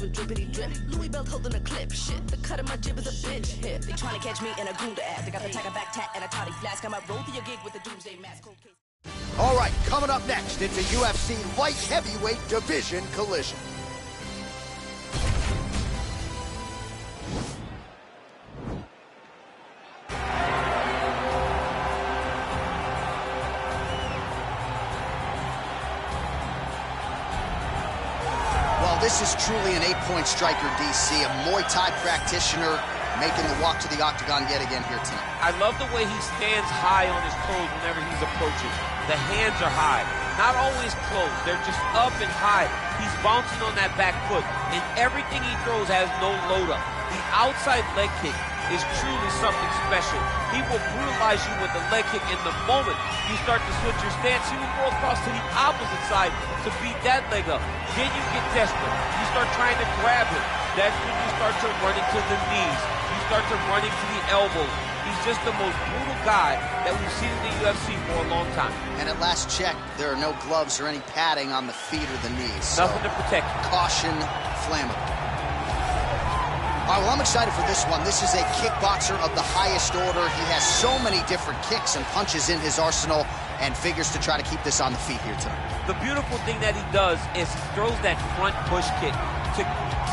jeans with drippity drip. Louis belt holding a clip. Shit, the cut of my jib is a bitch hip. They trying to catch me in a Gunda app. They got the tiger back tat and a toddy flask. I might roll through your gig with a doomsday mask. All right, coming up next, it's a UFC light heavyweight division collision. This is truly an 8-point striker, DC, a Muay Thai practitioner making the walk to the octagon yet again here tonight. I love the way he stands high on his toes whenever he's approaching. The hands are high, not always close. They're just up and high. He's bouncing on that back foot, and everything he throws has no load up. The outside leg kick is truly something special. He will brutalize you with the leg kick, in the moment you start to switch your stance, he will go across to the opposite side to beat that leg up. Then you get desperate. You start trying to grab him. That's when you start to run into the knees. You start to run into the elbows. He's just the most brutal guy that we've seen in the UFC for a long time. And at last check, there are no gloves or any padding on the feet or the knees. Nothing to protect you. Caution, flammable. All right, well, I'm excited for this one. This is a kickboxer of the highest order. He has so many different kicks and punches in his arsenal and figures to try to keep this on the feet here tonight. The beautiful thing that he does is he throws that front push kick to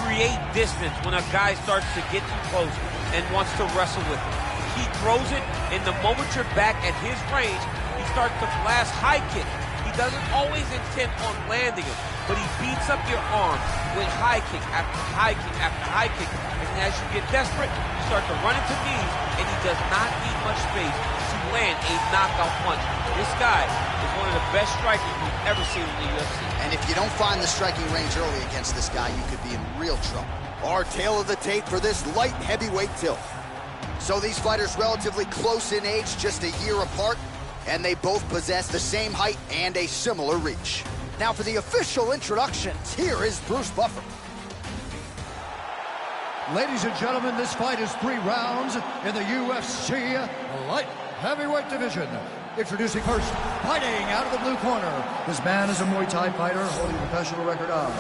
create distance when a guy starts to get too close and wants to wrestle with him. He throws it, and the moment you're back at his range, he starts to blast high kicks. He doesn't always intend on landing it, but he beats up your arms with high kick after high kick after high kick. And as you get desperate, you start to run into knees, and he does not need much space to land a knockout punch. This guy is one of the best strikers we've ever seen in the UFC. And if you don't find the striking range early against this guy, you could be in real trouble. Our tale of the tape for this light heavyweight tilt. So these fighters relatively close in age, just a year apart, and they both possess the same height and a similar reach. Now for the official introductions, here is Bruce Buffer. Ladies and gentlemen, this fight is 3 rounds in the UFC light heavyweight division. Introducing first, fighting out of the blue corner. This man is a Muay Thai fighter holding a professional record of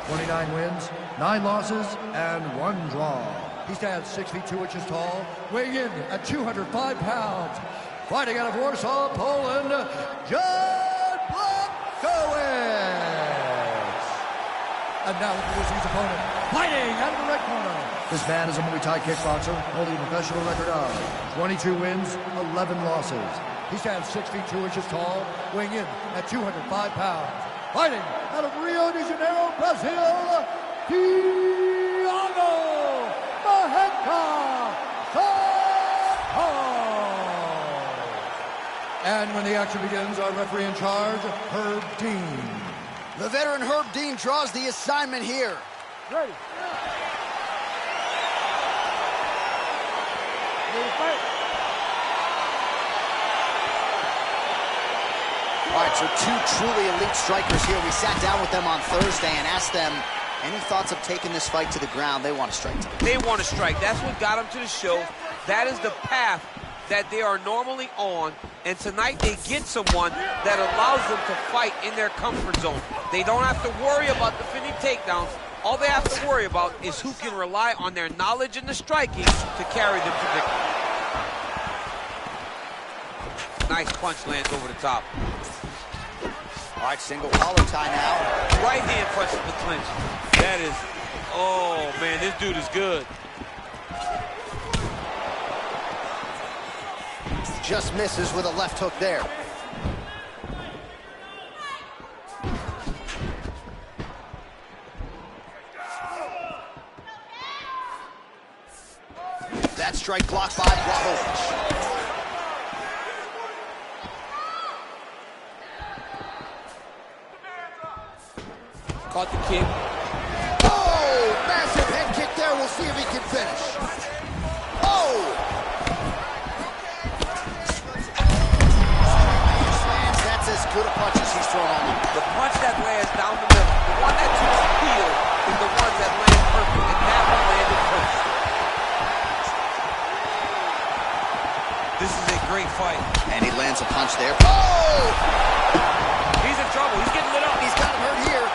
29 wins, 9 losses, and 1 draw. He stands 6 feet 2 inches tall, weighing in at 205 pounds. Fighting out of Warsaw, Poland, John Blachowicz. And now introducing his opponent, fighting out of the red corner. This man is a Muay Thai kickboxer holding a professional record of 22 wins, 11 losses. He stands 6 feet 2 inches tall, weighing in at 205 pounds. Fighting out of Rio de Janeiro, Brazil, Thiago Marreta. And when the action begins, our referee in charge, Herb Dean. The veteran Herb Dean draws the assignment here. Ready. All right, so 2 truly elite strikers here. We sat down with them on Thursday and asked them any thoughts of taking this fight to the ground. They want to strike today. They want to strike. That's what got them to the show. That is the path that they are normally on, and tonight they get someone that allows them to fight in their comfort zone. They don't have to worry about defending takedowns. All they have to worry about is who can rely on their knowledge in the striking to carry them to victory. Nice punch lands over the top. All right, single collar tie now. Right hand punch in the clinch. That is, oh man, this dude is good. Just misses with a left hook there. That strike blocked by Blachowicz. Caught the kick. Oh, massive head kick there. We'll see if he can finish. Oh! That's as good a punch as he's thrown on him. The punch that lands down the middle, the one that took the heel, is the one that lands perfect, and that one landed first. This is a great fight. And he lands a punch there. Oh! He's in trouble. He's getting lit up. He's got him hurt here.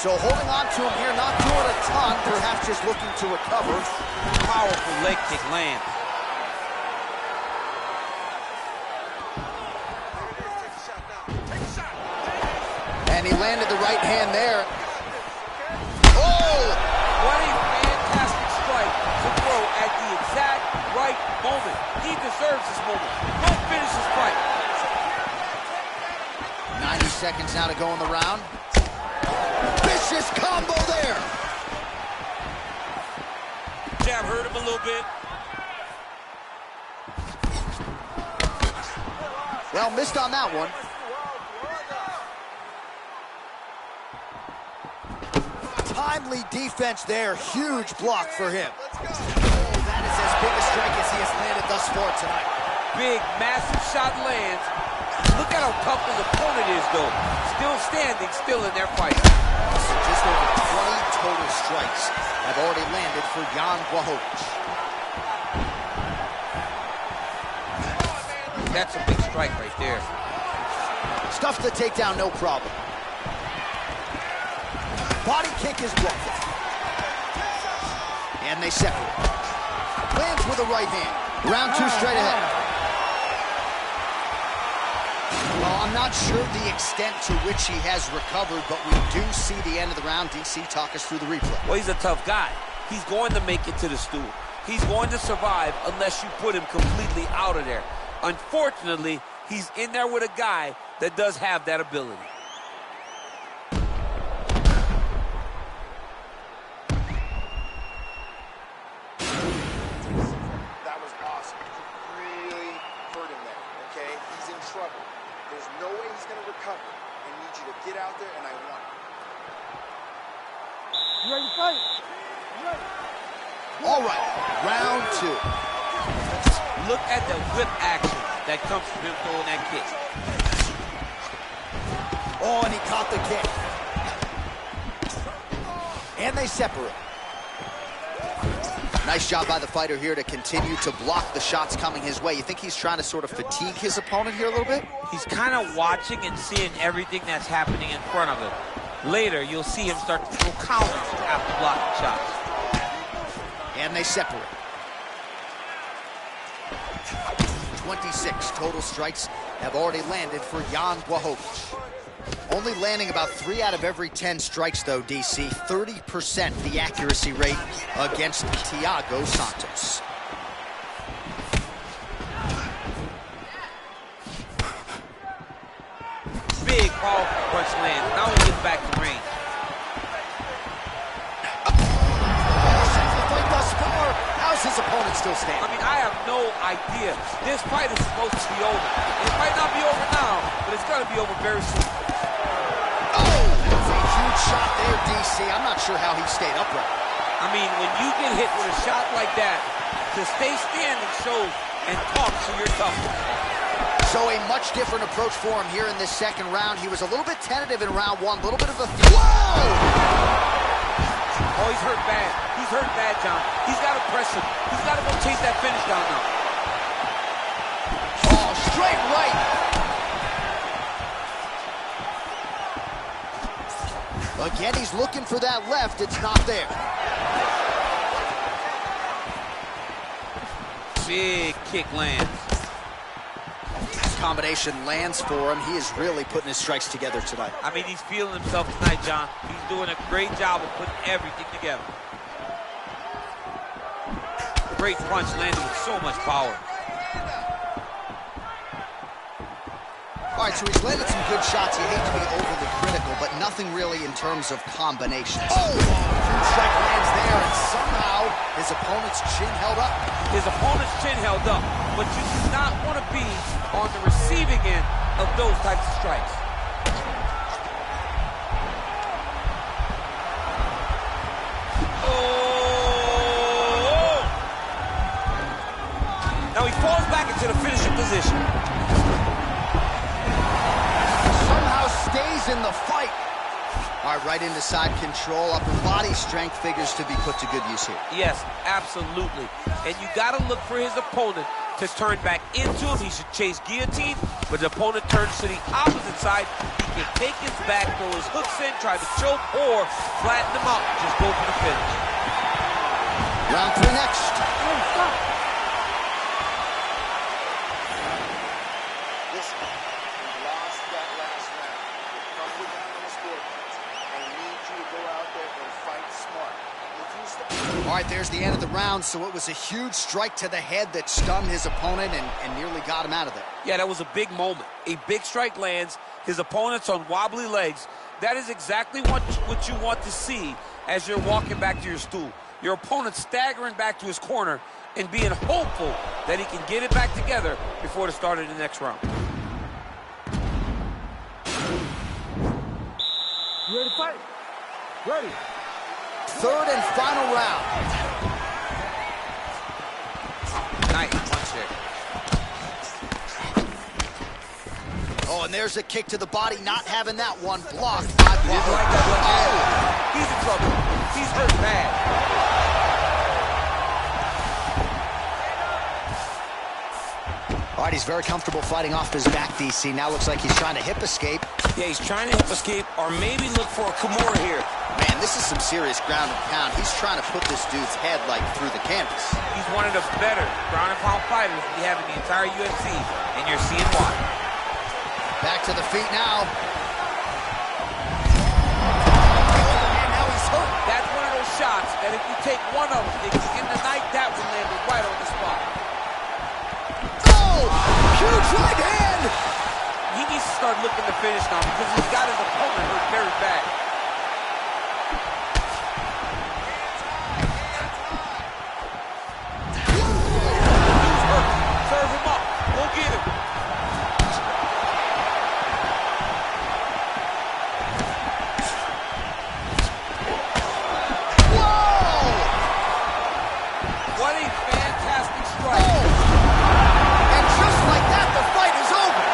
So holding on to him here, not doing a ton, perhaps just looking to recover. Powerful leg kick lands. And he landed the right hand there. Oh! What a fantastic strike to throw at the exact right moment. He deserves this moment. Go finish this fight. 90 seconds now to go in the round. Vicious combo there. Jab hurt him a little bit. Well, missed on that one. Timely defense there. Huge block for him. Oh, that is as big a strike as he has landed thus far tonight. Big, massive shot lands. Look at how tough his opponent is, though. Still standing, still in their fight. So just over 20 total strikes have already landed for Jan Blachowicz. That's a big strike right there. Stuffs the takedown, no problem. Body kick is blocked. And they separate. Lands with a right hand. Round two straight ahead. Well, I'm not sure the extent to which he has recovered, but we do see the end of the round. DC, talk us through the replay. Well, he's a tough guy. He's going to make it to the stool. He's going to survive unless you put him completely out of there. Unfortunately, he's in there with a guy that does have that ability. That was awesome. Really hurt him there, okay? He's in trouble. There's no way he's going to recover. I need you to get out there, and I want it. You ready to fight? You ready? All right, round two. Look at the whip action that comes from him throwing that kick. Oh, and he caught the kick. And they separate. Nice job by the fighter here to continue to block the shots coming his way. You think he's trying to sort of fatigue his opponent here a little bit? He's kind of watching and seeing everything that's happening in front of him. Later, you'll see him start to throw counters after blocking shots. And they separate. 26 total strikes have already landed for Jan Blachowicz. Only landing about 3 out of every 10 strikes, though, DC. 30% the accuracy rate against Thiago Santos. Big, powerful punch lands. Now he gets back to range. How's his opponent still standing? I mean, I have no idea. This fight is supposed to be over. It might not be over now, but it's going to be over very soon. Oh, that's a huge shot there, DC. I'm not sure how he stayed upright. I mean, when you get hit with a shot like that, to stay standing shows and talks to your toughness. So a much different approach for him here in this second round. He was a little bit tentative in round one, a little bit of a... Whoa! Oh, he's hurt bad. He's hurt bad, John. He's got to press him. He's got to go chase that finish down now. Oh, straight right. Again, he's looking for that left. It's not there. Big kick lands. Combination lands for him. He is really putting his strikes together tonight. I mean, he's feeling himself tonight, John. He's doing a great job of putting everything together. Great punch landed with so much power. All right, so he's landed some good shots. You hate to be overly critical, but nothing really in terms of combinations. Oh! Huge strike lands there, and somehow his opponent's chin held up. His opponent's chin held up, but you do not want to be on the receiving end of those types of strikes. Oh! Now he falls back into the finishing position. Somehow stays in the fight. All right, right into side control. Upper body strength figures to be put to good use here. Yes, absolutely. And you got to look for his opponent to turn back into him. He should chase guillotine, but the opponent turns to the opposite side. He can take his back, throw his hooks in, try to choke, or flatten him out, just go for the finish. Round 3 next. Listen, we lost that last round. We're probably down on the scoreboards. I need you to go out there and fight smart. All right, there's the end of the round, so it was a huge strike to the head that stunned his opponent and nearly got him out of there. Yeah, that was a big moment. A big strike lands, his opponent's on wobbly legs. That is exactly what you want to see as you're walking back to your stool. Your opponent staggering back to his corner and being hopeful that he can get it back together before the start of the next round. You ready to fight? Ready. Third and final round. Nice punch there. Oh, and there's a kick to the body, not having that one blocked by He didn't like that one. Oh, he's in trouble. He's hurt bad. All right, he's very comfortable fighting off his back, DC. Now looks like he's trying to hip escape. Yeah, he's trying to hip escape or maybe look for a Kimura here. Man, this is some serious ground and pound. He's trying to put this dude's head, like, through the canvas. He's one of the better ground and pound fighters we have in the entire UFC, and you're seeing why. Back to the feet now. And now he's hurt. That's one of those shots that if you take one of them, in the night, that would land right on the spot. Oh, huge right hand. He needs to start looking to finish now because he's got his opponent hurt very bad. He's hurt. Serve him up. Go get him. Whoa! What a fantastic strike. Oh. And just like that, the fight is over.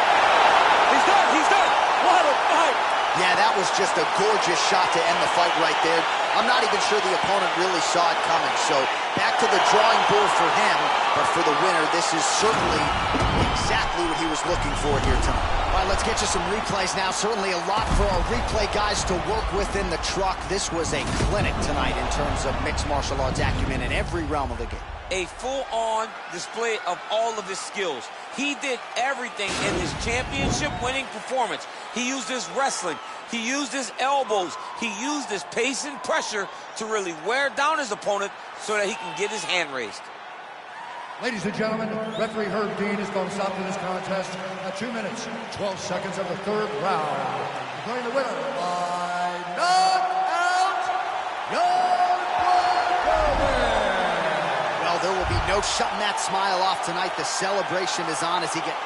He's done. He's done. What a fight. Yeah, that was just a gorgeous shot to end the fight right there. I'm not even sure the opponent really saw it coming. So back to the drawing board for him. But for the winner, this is certainly exactly what he was looking for here tonight. All right, let's get you some replays now. Certainly a lot for our replay guys to work with in the truck. This was a clinic tonight in terms of mixed martial arts acumen in every realm of the game. A full-on display of all of his skills. He did everything in his championship-winning performance. He used his wrestling. He used his elbows. He used his pace and pressure to really wear down his opponent so that he can get his hand raised. Ladies and gentlemen, referee Herb Dean is going to stop to this contest at 2 minutes, 12 seconds of the third round. Declaring the winner by knockout, Young Bucks. Well, there will be no shutting that smile off tonight. The celebration is on as he gets...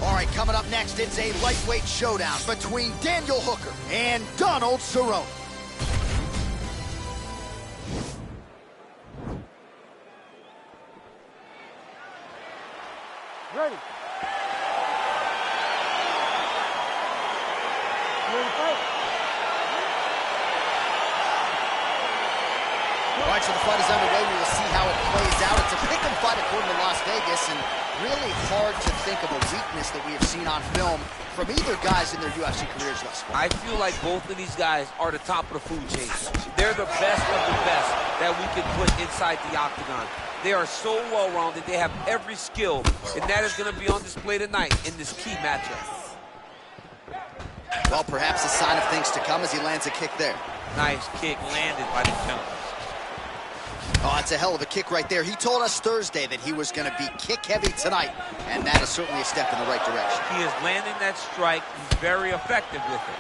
All right, coming up next, it's a lightweight showdown between Daniel Hooker and Donald Cerrone. Ready. You ready to fight? All right, so the fight is underway. We will see how it plays out. It's a pick-em fight according to Las Vegas, and really hard to think of a weakness that we have seen on film from either guys in their UFC careers thus far. I feel like both of these guys are the top of the food chain. They're the best of the best that we can put inside the octagon. They are so well-rounded. They have every skill, and that is going to be on display tonight in this key matchup. Well, perhaps a sign of things to come as he lands a kick there. Nice kick landed by the gentleman. Oh, that's a hell of a kick right there. He told us Thursday that he was going to be kick-heavy tonight, and that is certainly a step in the right direction. He is landing that strike. He's very effective with it.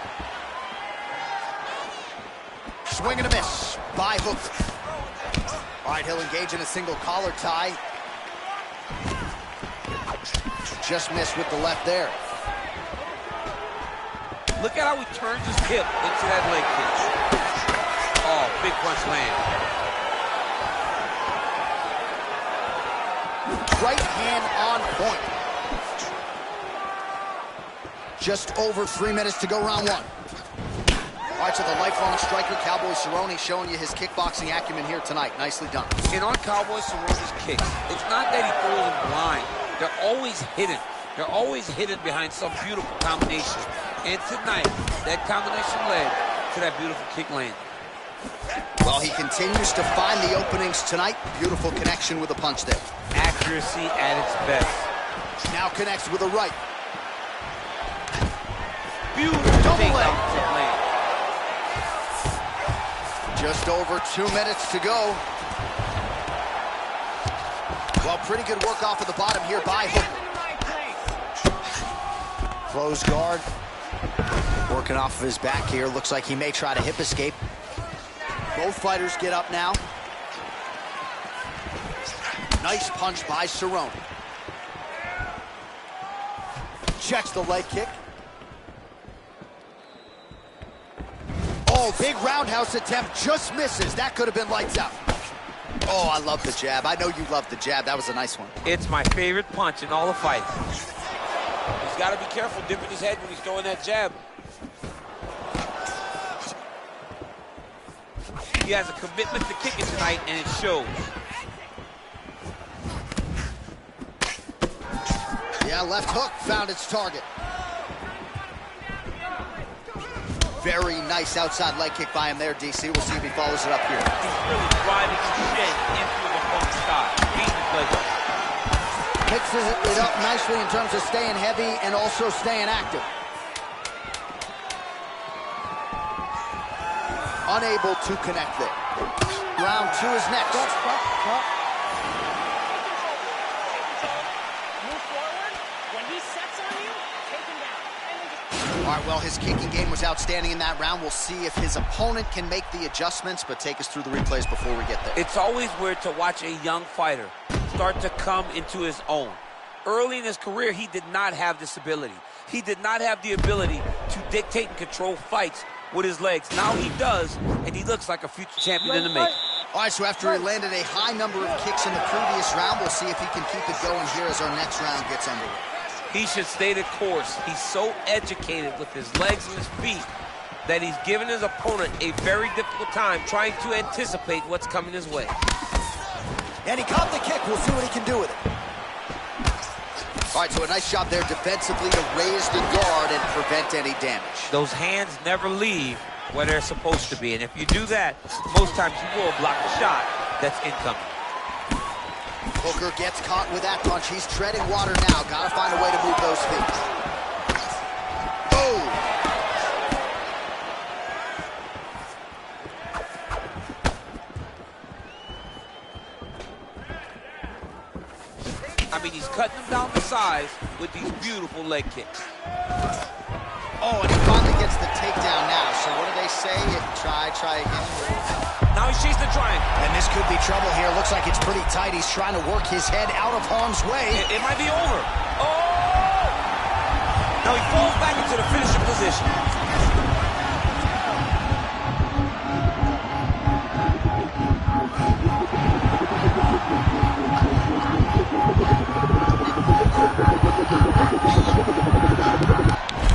Swing and a miss by Hooker. All right, he'll engage in a single collar tie. Just missed with the left there. Look at how he turns his hip into that leg kick. Oh, big punch land. right hand on point. Just over 3 minutes to go, round one. All right, so the lifelong striker, Cowboy Cerrone, showing you his kickboxing acumen here tonight. Nicely done. And on Cowboy Cerrone's kicks, it's not that he throws them blind. They're always hidden. They're always hidden behind some beautiful combination. And tonight, that combination led to that beautiful kick land. Well, he continues to find the openings tonight. Beautiful connection with a punch there. Accuracy at its best. Now connects with a right. Beautiful Double leg. land. Just over 2 minutes to go. Well, pretty good work off of the bottom here by Hooker. Close guard. Working off of his back here. Looks like he may try to hip escape. Both fighters get up now. Nice punch by Cerrone. Checks the leg kick. Oh, big roundhouse attempt, just misses. That could have been lights out. Oh, I love the jab. I know you love the jab. That was a nice one. It's my favorite punch in all the fights. He's got to be careful dipping his head when he's throwing that jab. He has a commitment to kicking tonight, and it shows. Yeah, left hook found its target. Very nice outside leg kick by him there, DC. We'll see if he follows it up here. He's really driving his shin into his opponent's thigh. Beating his leg up. Mixes it up nicely in terms of staying heavy and also staying active. Unable to connect there. Round two is next. All right, well, his kicking game was outstanding in that round. We'll see if his opponent can make the adjustments, but take us through the replays before we get there. It's always weird to watch a young fighter start to come into his own. Early in his career, he did not have this ability. He did not have the ability to dictate and control fights with his legs. Now he does, and he looks like a future champion in the making. All right, so after he landed a high number of kicks in the previous round, we'll see if he can keep it going here as our next round gets underway. He should stay the course. He's so educated with his legs and his feet that he's given his opponent a very difficult time trying to anticipate what's coming his way. And he caught the kick. We'll see what he can do with it. All right, so a nice job there defensively to raise the guard and prevent any damage. Those hands never leave where they're supposed to be. And if you do that, most times you will block the shot that's incoming. Hooker gets caught with that punch. He's treading water now. Got to find a way to move those feet. Oh! I mean, he's cutting them down the sides with these beautiful leg kicks. Oh, and he finally gets the takedown now. So what do they say? Try again. Now he's chasing the triangle. And this could be trouble here. Looks like it's pretty tight. He's trying to work his head out of harm's way. It might be over. Oh! Now he falls back into the finishing position.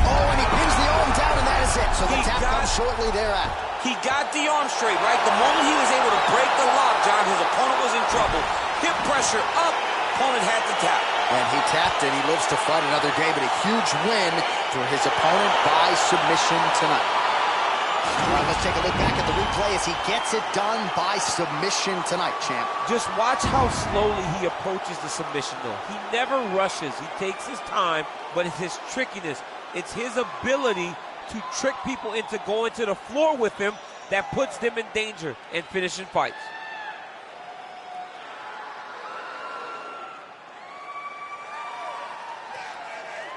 Oh, and he pins the arm down, and that is it. So the tap comes shortly thereafter. He got the arm straight, right? The moment he was able to break the lock, John, his opponent was in trouble. Hip pressure up, opponent had to tap. And he tapped, and he lives to fight another day, but a huge win for his opponent by submission tonight. All right, let's take a look back at the replay as he gets it done by submission tonight, champ. Just watch how slowly he approaches the submission, though. He never rushes. He takes his time, but it's his trickiness. It's his ability to trick people into going to the floor with him that puts them in danger and finishing fights.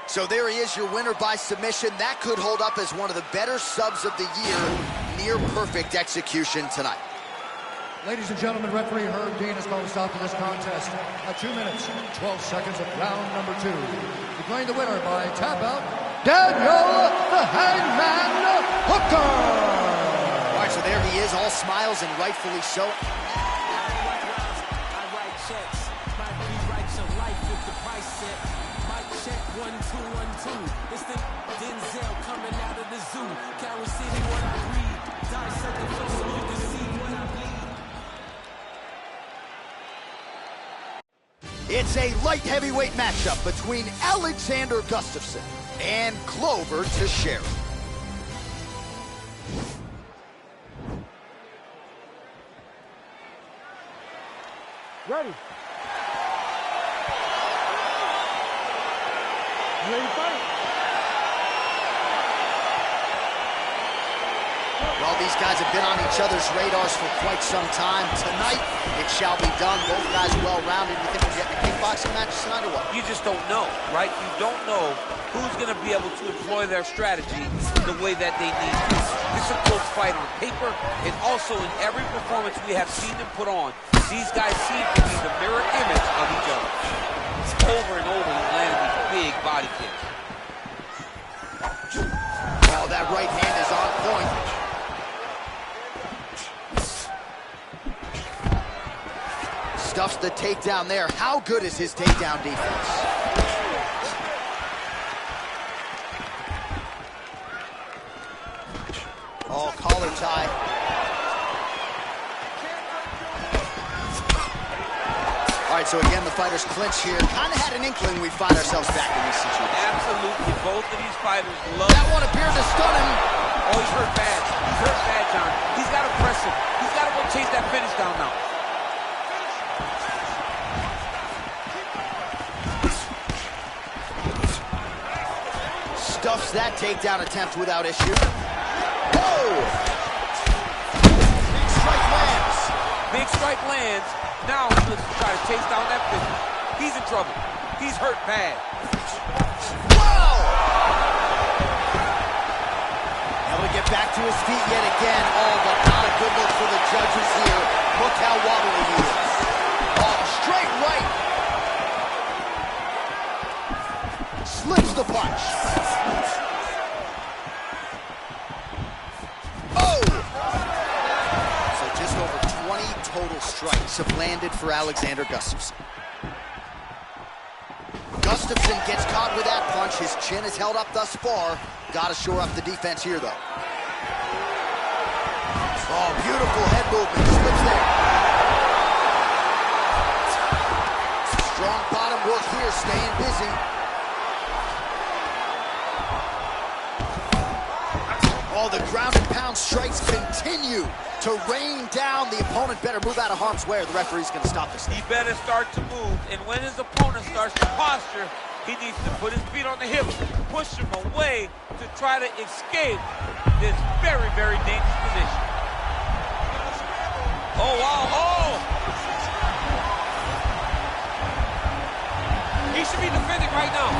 So there he is, your winner by submission. That could hold up as one of the better subs of the year. Near perfect execution tonight. Ladies and gentlemen, referee Herb Dean has called a stop to this contest at 2 minutes, 12 seconds of round number 2. Declaring the winner by tap out, Daniel the Hangman Hooker! All right, so there he is, all smiles and rightfully so. I write checks, might rewrite your life. It's the Denzel coming out of the zoo. Carol City, what I read. Dissect the flow so you can see what I bleed. It's a light heavyweight matchup between Alexander Gustafsson and Glover Teixeira. Ready. You ready to fight? Well, these guys have been on each other's radars for quite some time. Tonight, it shall be done. Both guys well-rounded. You think we're getting a kickboxing match tonight or what? You just don't know, right? You don't know who's going to be able to employ their strategy the way that they need to. This is a close fight on paper, and also in every performance we have seen them put on, these guys seem to be the mirror image of each other. Over and over, he's landing these big body kicks. Oh, that right hand is on point. Stuffs the takedown there. How good is his takedown defense? Oh, collar tie. All right, so again, the fighters clinch here. Kind of had an inkling we'd find ourselves back in this situation. Absolutely. Both of these fighters love... That one appeared to stun him. Oh, he's hurt bad. He's hurt bad, John. He's got to press him. He's got to go chase that finish down now. Stuffs that takedown attempt without issue. Whoa! Big strike lands. Big strike lands. Now he's looking to try to chase down that finish. He's in trouble. He's hurt bad. Whoa! Able to get back to his feet yet again. Oh, but not a good look for the judges here. Look how wobbly he is. Oh, straight right. Slips the punch. Total strikes have landed for Alexander Gustafsson. Gustafsson gets caught with that punch. His chin is held up thus far. Got to shore up the defense here, though. Oh, beautiful head movement. Slips there. Strong bottom work here, staying busy. Oh, the ground and pound strikes continue to rain down. The opponent better move out of harm's way or the referee's going to stop this thing. He better start to move, and when his opponent starts to posture, he needs to put his feet on the hips, push him away to try to escape this very, very dangerous position. Oh, wow, oh! He should be defending right now.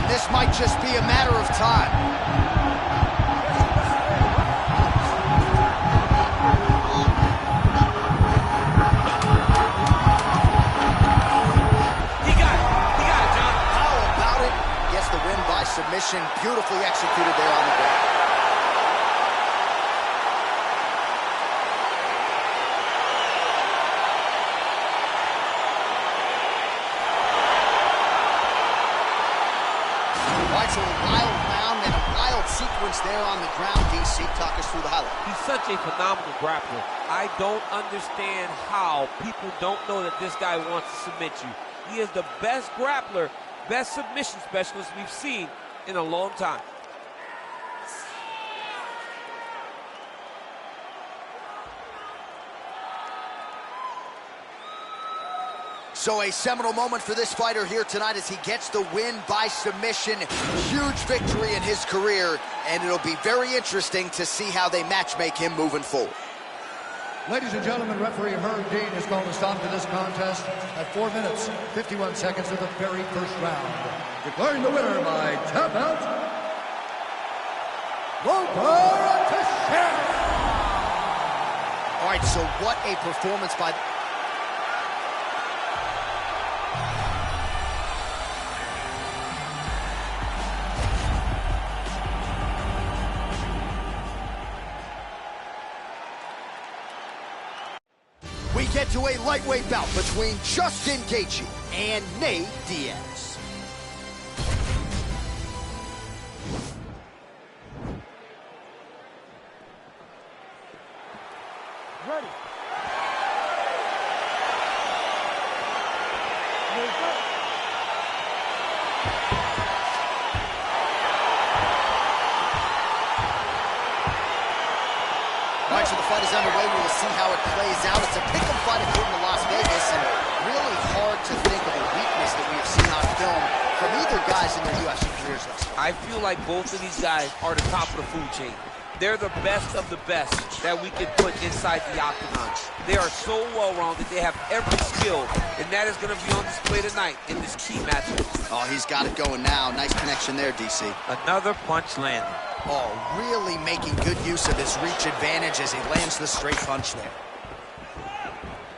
This might just be a matter of time. He got it, John. How about it? Gets the win by submission. Beautifully executed there on the ground. So a wild round and a wild sequence there on the ground. DC, talk us through the highlight. He's such a phenomenal grappler. I don't understand how people don't know that this guy wants to submit you. He is the best grappler, best submission specialist we've seen in a long time. So a seminal moment for this fighter here tonight as he gets the win by submission. Huge victory in his career, and it'll be very interesting to see how they matchmake him moving forward. Ladies and gentlemen, referee Herb Dean has called a stop to this contest at 4 minutes, 51 seconds of the very first round. Declaring the winner by tap out, Glover Teixeira. All right, so what a performance by... We get get to a lightweight bout between Justin Gaethje and Nate Diaz. Ready. All right, so the fight is underway. We will see how it plays out. It's a pick-em fight according to Las Vegas, and really hard to think of a weakness that we have seen on film from either guys in their UFC careers thus far. I feel like both of these guys are the top of the food chain. They're the best of the best that we can put inside the octagon. They are so well-rounded. They have every skill, and that is going to be on display tonight in this key matchup. Oh, he's got it going now. Nice connection there, DC. Another punch landed. Oh, really making good use of his reach advantage as he lands the straight punch there.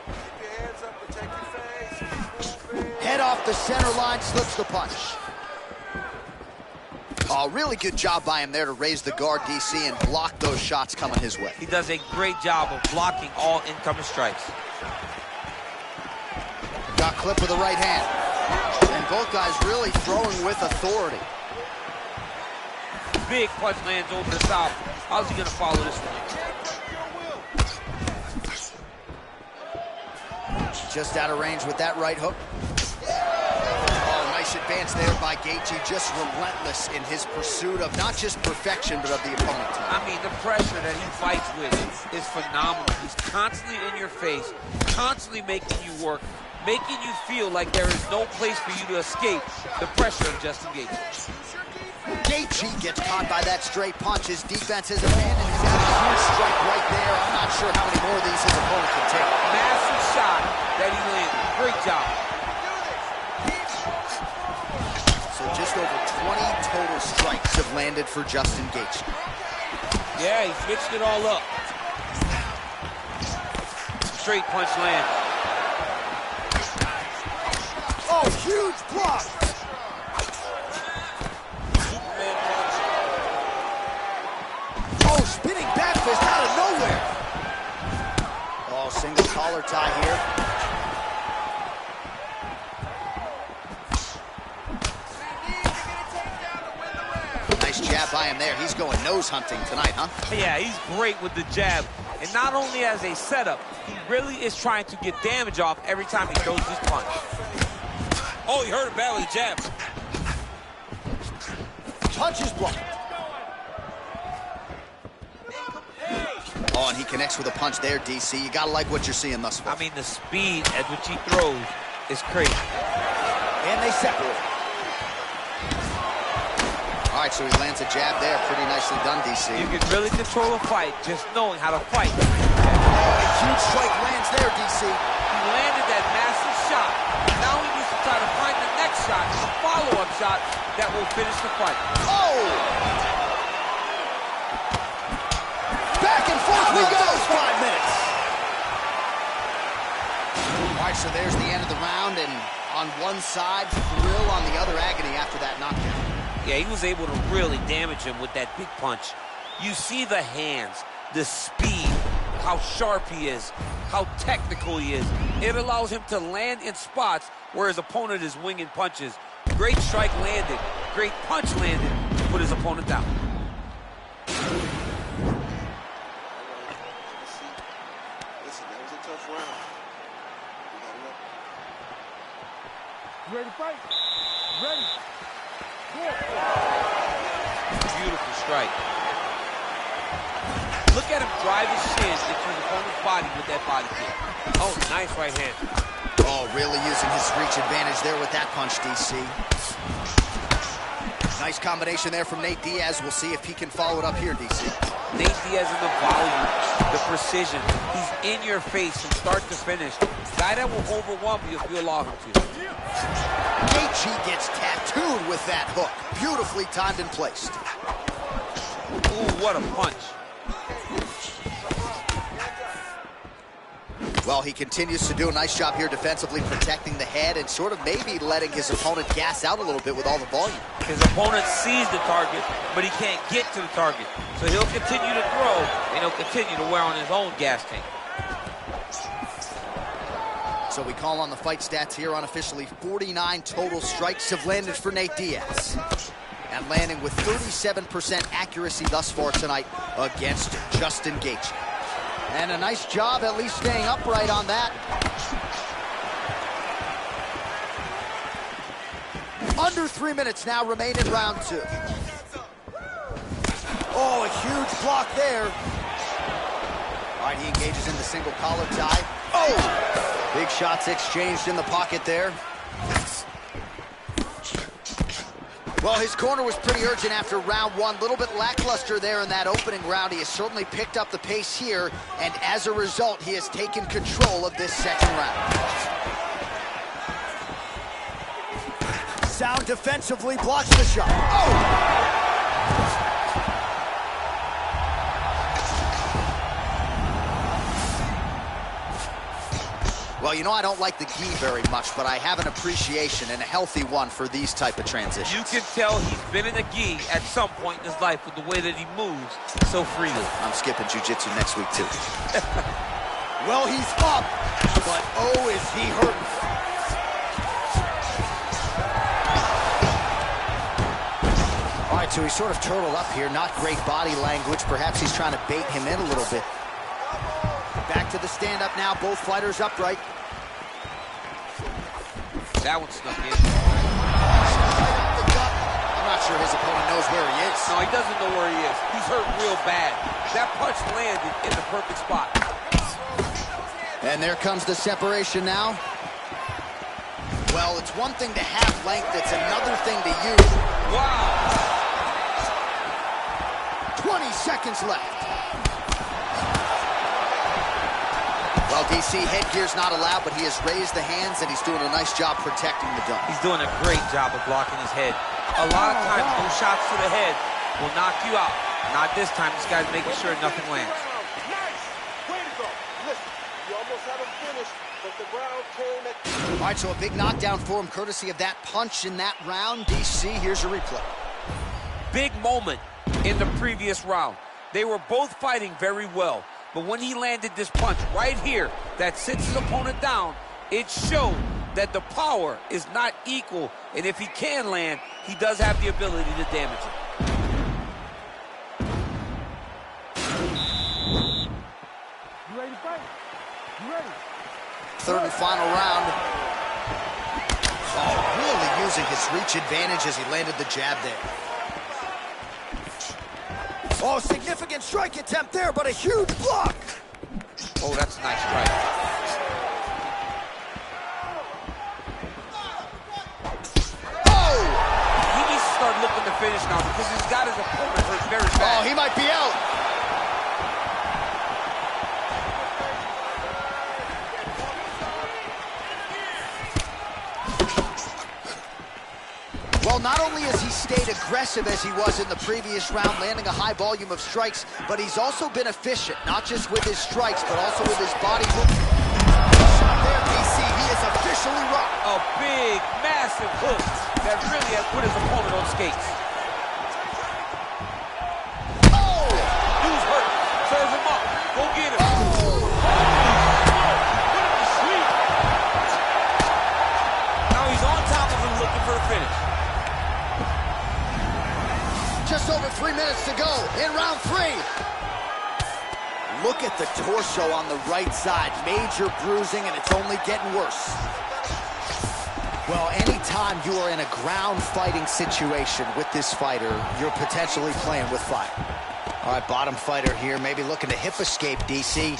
Keep your hands up, protect your face. Head off the center line, slips the punch. Oh, really good job by him there to raise the guard, DC, and block those shots coming his way. He does a great job of blocking all incoming strikes. Got clipped with the right hand. And both guys really throwing with authority. Big punch lands over the top. How's he going to follow this one? Just out of range with that right hook. Oh, nice advance there by Gaethje. Just relentless in his pursuit of not just perfection, but of the opponent. I mean, the pressure that he fights with is phenomenal. He's constantly in your face, constantly making you work, making you feel like there is no place for you to escape the pressure of Justin Gaethje. Gaethje gets caught by that straight punch. His defense has abandoned. He's got a huge strike right there. I'm not sure how many more of these his opponent can take. Massive shot that he landed. Great job. So just over 20 total strikes have landed for Justin Gaethje. Yeah, he's mixed it all up. Straight punch lands. Oh, huge block. Oh, spinning back fist out of nowhere. Oh, single collar tie here. Nice jab by him there. He's going nose hunting tonight, huh? Yeah, he's great with the jab. And not only as a setup, he really is trying to get damage off every time he throws his punch. Oh, he hurt him bad with the jab. Punch is blocked. Oh, and he connects with a punch there, DC. You gotta like what you're seeing thus far. I mean, the speed at which he throws is crazy. And they separate. All right, so he lands a jab there. Pretty nicely done, DC. You can really control a fight just knowing how to fight. Oh, a huge strike lands there, DC. He landed that massive shot. Now he needs to try to find the next shot, a follow-up shot that will finish the fight. Oh! Back and forth we go. 5 minutes. All right, so there's the end of the round, and on one side, thrill, on the other, agony after that knockdown. Yeah, he was able to really damage him with that big punch. You see the hands, the speed, how sharp he is, how technical he is. It allows him to land in spots where his opponent is winging punches. Great strike landed, great punch landed to put his opponent down. Listen, that was a tough round. You ready to fight? Ready. Beautiful strike. Look at him drive his shins into his opponent's body with that body kick. Oh, nice right hand. Oh, really using his reach advantage there with that punch, DC. Nice combination there from Nate Diaz. We'll see if he can follow it up here, DC. Nate Diaz in the volume, the precision. He's in your face from start to finish. Guy that will overwhelm you if you allow him to. Gaethje gets tattooed with that hook. Beautifully timed and placed. Ooh, what a punch. Well, he continues to do a nice job here defensively, protecting the head and sort of maybe letting his opponent gas out a little bit with all the volume. His opponent sees the target, but he can't get to the target. So he'll continue to throw, and he'll continue to wear on his own gas tank. So we call on the fight stats here. Unofficially, 49 total strikes have landed for Nate Diaz. And landing with 37% accuracy thus far tonight against Justin Gaethje. And a nice job at least staying upright on that. Under 3 minutes now remain in round 2. Oh, a huge block there. All right, he engages in the single collar tie. Oh! Big shots exchanged in the pocket there. Well, his corner was pretty urgent after round 1. A little bit lackluster there in that opening round. He has certainly picked up the pace here, and as a result, he has taken control of this second round. Sound defensively blocks the shot. Oh! Well, you know, I don't like the gi very much, but I have an appreciation, and a healthy one, for these type of transitions. You can tell he's been in the gi at some point in his life with the way that he moves so freely. I'm skipping jiu-jitsu next week, too. Well, he's up, but oh, is he hurting. All right, so he's sort of turtled up here. Not great body language. Perhaps he's trying to bait him in a little bit. Back to the stand-up now. Both fighters upright. That one snuck in. I'm not sure his opponent knows where he is. No, he doesn't know where he is. He's hurt real bad. That punch landed in the perfect spot. And there comes the separation now. Well, it's one thing to have length. It's another thing to use. Wow. 20 seconds left. Well, DC, headgear's not allowed, but he has raised the hands, and he's doing a nice job protecting the dome. He's doing a great job of blocking his head. A lot of times, those shots to the head will knock you out. Not this time. This guy's making sure nothing lands. Nice! Way to go! Listen, you almost had him finished, but the round came at... All right, so a big knockdown for him, courtesy of that punch in that round. DC, here's a replay. Big moment in the previous round. They were both fighting very well. But when he landed this punch right here that sits his opponent down, it showed that the power is not equal. And if he can land, he does have the ability to damage him. You ready to fight? You ready? Third and final round. Oh, really using his reach advantage as he landed the jab there. Oh, significant strike attempt there, but a huge block. Oh, that's a nice strike. Oh! He needs to start looking to finish now because he's got his opponent hurt very bad. Oh, he might be out. Well, not only has he stayed aggressive as he was in the previous round, landing a high volume of strikes, but he's also been efficient, not just with his strikes, but also with his body movement. Shot there, DC, he is officially rocked. A big, massive hook that really has put his opponent on skates. Oh! Dude's hurt. Serve him up. Go get him. Now he's on top of him looking for a finish. Just over 3 minutes to go in round 3. Look at the torso on the right side. Major bruising, and it's only getting worse. Well, anytime you are in a ground fighting situation with this fighter, you're potentially playing with fire. All right, bottom fighter here, maybe looking to hip escape, DC.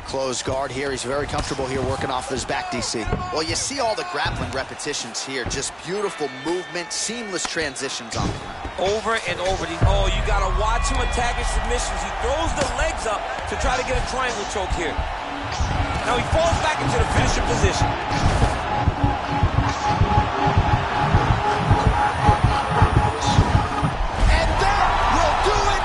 Closed guard here. He's very comfortable here working off his back, DC. Well, you see all the grappling repetitions here. Just beautiful movement, seamless transitions on the ground. Over and over. Oh, you got to watch him attack his submissions. He throws the legs up to try to get a triangle choke here. Now he falls back into the finishing position. And that will do it.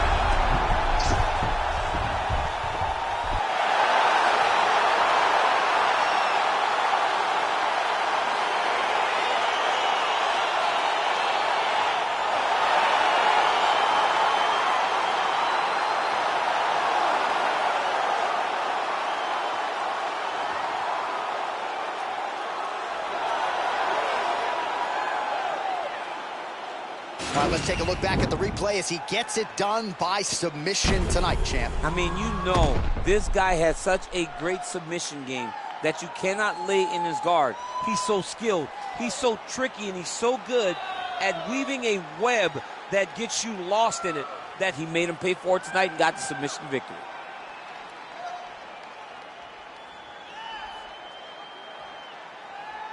All right, let's take a look back at the replay as he gets it done by submission tonight, champ. I mean, you know, this guy has such a great submission game that you cannot lay in his guard. He's so skilled, he's so tricky, and he's so good at weaving a web that gets you lost in it that he made him pay for it tonight and got the submission victory.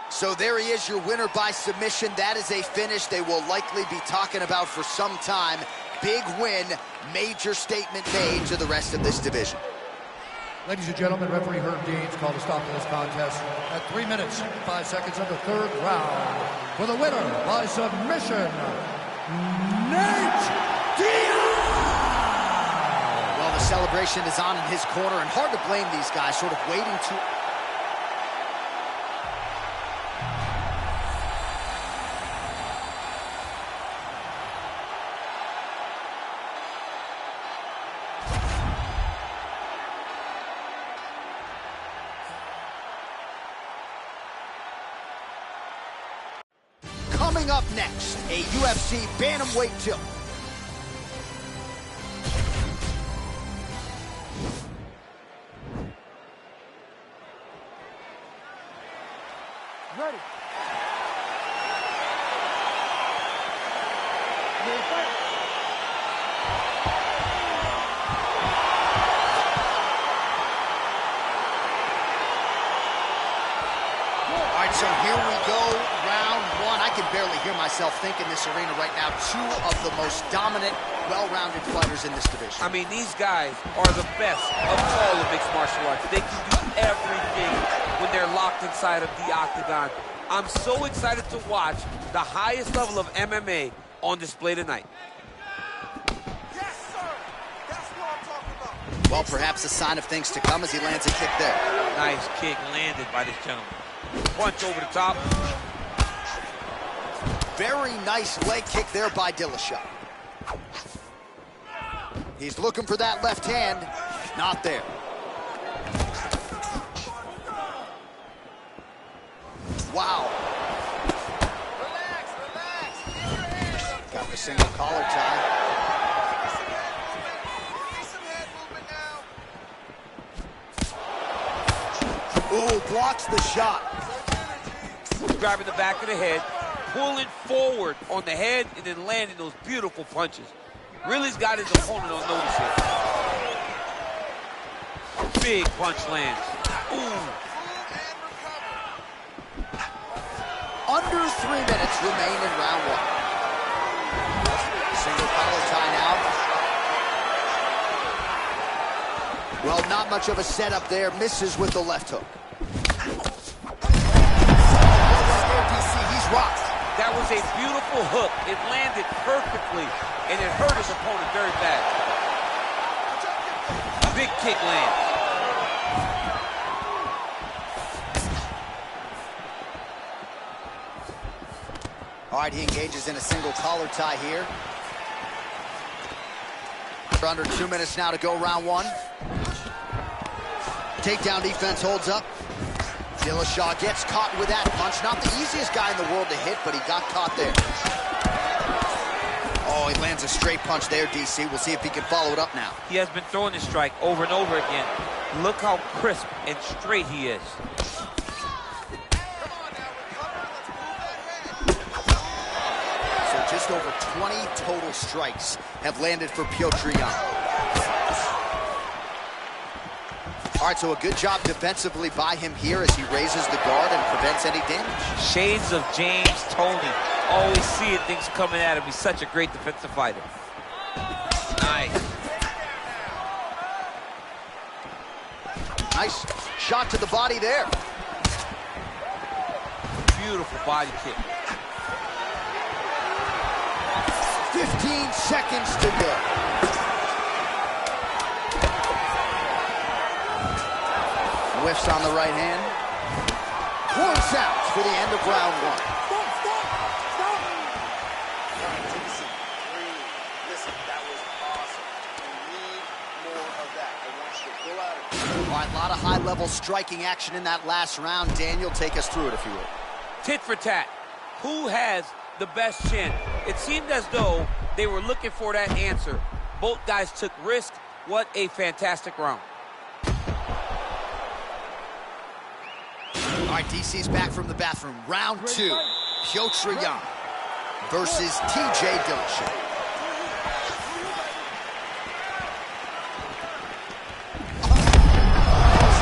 So there he is, your winner by submission. That is a finish they will likely be talking about for some time. Big win, major statement made to the rest of this division. Ladies and gentlemen, referee Herb Deans called a stop to this contest at 3 minutes, 5 seconds of the third round. For the winner by submission, Nate Diaz! Well, the celebration is on in his corner, and hard to blame these guys, sort of waiting to... Coming up next, a UFC bantamweight tilt. Ready. Ready to fight. All right, so here we go, round one. I can barely hear myself think in this arena right now. Two of the most dominant, well-rounded fighters in this division. I mean, these guys are the best of all of mixed martial arts. They can do everything when they're locked inside of the octagon. I'm so excited to watch the highest level of MMA on display tonight. Yes, sir. That's what I'm talking about. Well, perhaps a sign of things to come as he lands a kick there. Nice kick landed by this gentleman. Punch over the top. Very nice leg kick there by Dillashaw. He's looking for that left hand. Not there. Wow. Relax, relax. Keep your hands up. Got the single collar tie. Need some head movement now. Ooh, blocks the shot. Grabbing the back of the head, pulling forward on the head, and then landing those beautiful punches. Really's got his opponent on notice here. Big punch lands. Ooh. Under 3 minutes remain in round one. Single collar tie now. Well, not much of a setup there. Misses with the left hook. He's rocked. That was a beautiful hook. It landed perfectly, and it hurt his opponent very bad. Big kick lands. All right, he engages in a single collar tie here. For under 2 minutes now to go, round one. Takedown defense holds up. Dillashaw gets caught with that punch. Not the easiest guy in the world to hit, but he got caught there. Oh, he lands a straight punch there, DC. We'll see if he can follow it up now. He has been throwing this strike over and over again. Look how crisp and straight he is. So just over 20 total strikes have landed for Piotr Jan. All right, so a good job defensively by him here as he raises the guard and prevents any damage. Shades of James Toney. Always seeing things coming at him. He's such a great defensive fighter. Nice. Nice shot to the body there. Beautiful body kick. 15 seconds to go. Whiffs on the right hand. Points out for the end of round one. Stop! Listen, that was awesome. We need more of that. I want you to pull out of it. All right, a lot of high-level striking action in that last round. Daniel, take us through it, if you will. Tit for tat. Who has the best chin? It seemed as though they were looking for that answer. Both guys took risk. What a fantastic round. All right, DC's back from the bathroom. Round 2, Whittaker versus TJ Dillashaw.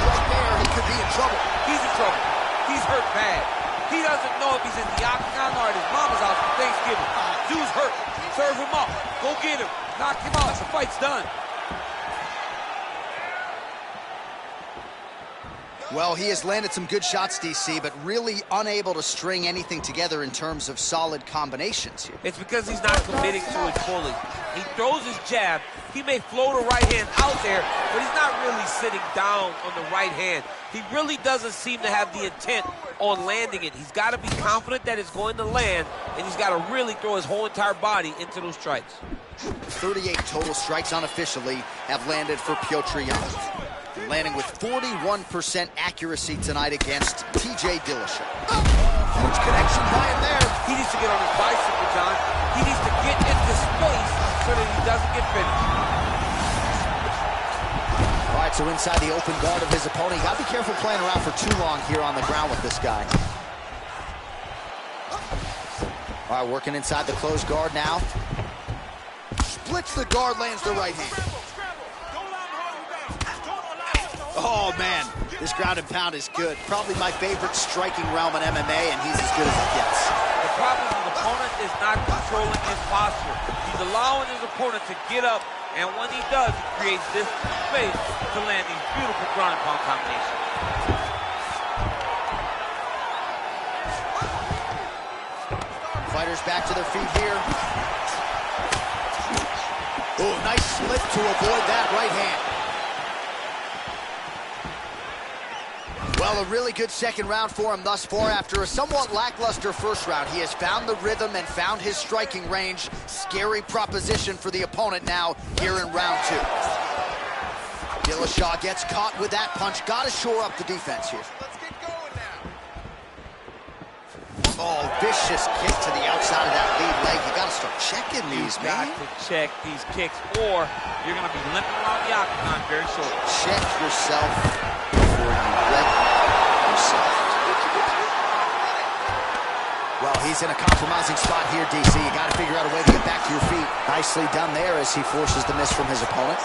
Right there, he could be in trouble. He's in trouble. He's hurt bad. He doesn't know if he's in the octagon or at his mama's house for Thanksgiving. Dude's hurt. Serve him up. Go get him. Knock him out. The fight's done. Well, he has landed some good shots, DC, but really unable to string anything together in terms of solid combinations here. It's because he's not committing to it fully. He throws his jab. He may float a right hand out there, but he's not really sitting down on the right hand. He really doesn't seem to have the intent on landing it. He's got to be confident that it's going to land, and he's got to really throw his whole entire body into those strikes. 38 total strikes unofficially have landed for Whittaker, landing with 41% accuracy tonight against TJ Dillashaw. Huge connection by him there. He needs to get on his bicycle, John. He needs to get into space so that he doesn't get finished. All right, so inside the open guard of his opponent. You got to be careful playing around for too long here on the ground with this guy. All right, working inside the closed guard now. Splits the guard, lands the right hand. Oh, man, this ground and pound is good. Probably my favorite striking realm in MMA, and he's as good as it gets. The problem is the opponent is not controlling his posture. He's allowing his opponent to get up, and when he does, he creates this space to land these beautiful ground and pound combinations. Fighters back to their feet here. Oh, nice slip to avoid that right hand. Well, a really good second round for him thus far. After a somewhat lackluster first round, he has found the rhythm and found his striking range. Scary proposition for the opponent now here in round 2. Dillashaw gets caught with that punch. Got to shore up the defense here. Let's get going now. Oh, vicious kick to the outside of that lead leg. You got to start checking these, man. Got to check these kicks, or you're going to be limping around the octagon very shortly. Check yourself before you wreck yourself. Well, he's in a compromising spot here, DC. You got to figure out a way to get back to your feet. Nicely done there as he forces the miss from his opponent.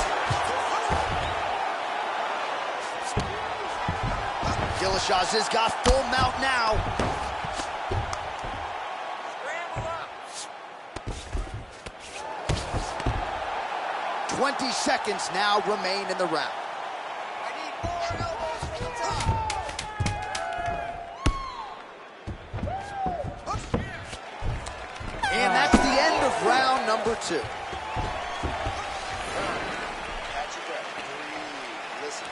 Dillashaw's has got full mount now. 20 seconds now remain in the round. I need more elbows from the top. And that's the end of round number 2. Catch your breath. Breathe. Listen,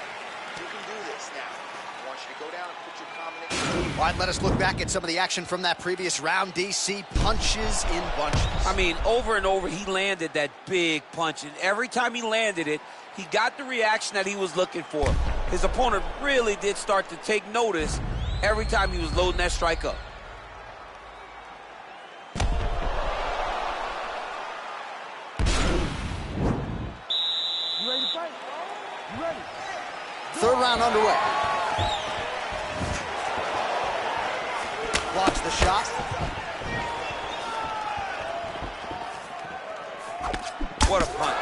you can do this now. I want you to go down and put your combination. All right, let us look back at some of the action from that previous round. DC punches in bunches. I mean, over and over, he landed that big punch, and every time he landed it, he got the reaction that he was looking for. His opponent really did start to take notice every time he was loading that strike up. You ready to fight? You ready? Third round underway. Blocks the shot. What a punch.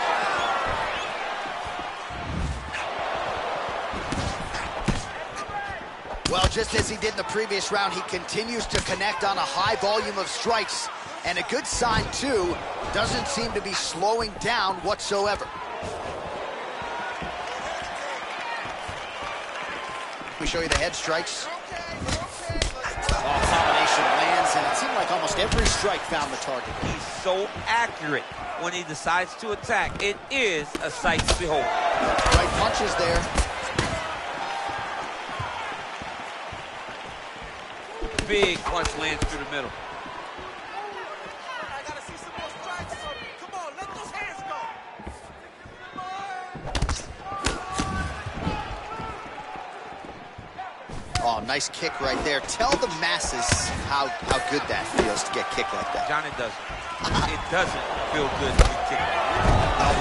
Well, just as he did in the previous round, he continues to connect on a high volume of strikes. And a good sign, too, doesn't seem to be slowing down whatsoever. Let me show you the head strikes. Oh, combination lands, and it seemed like almost every strike found the target. He's so accurate when he decides to attack. It is a sight to behold. Right punches there. Big punch lands through the middle. I gotta see some more strikes from you. Come on, let those hands go. Oh, nice kick right there. Tell the masses how good that feels to get kicked like that. John, it does. It doesn't feel good to be kicked.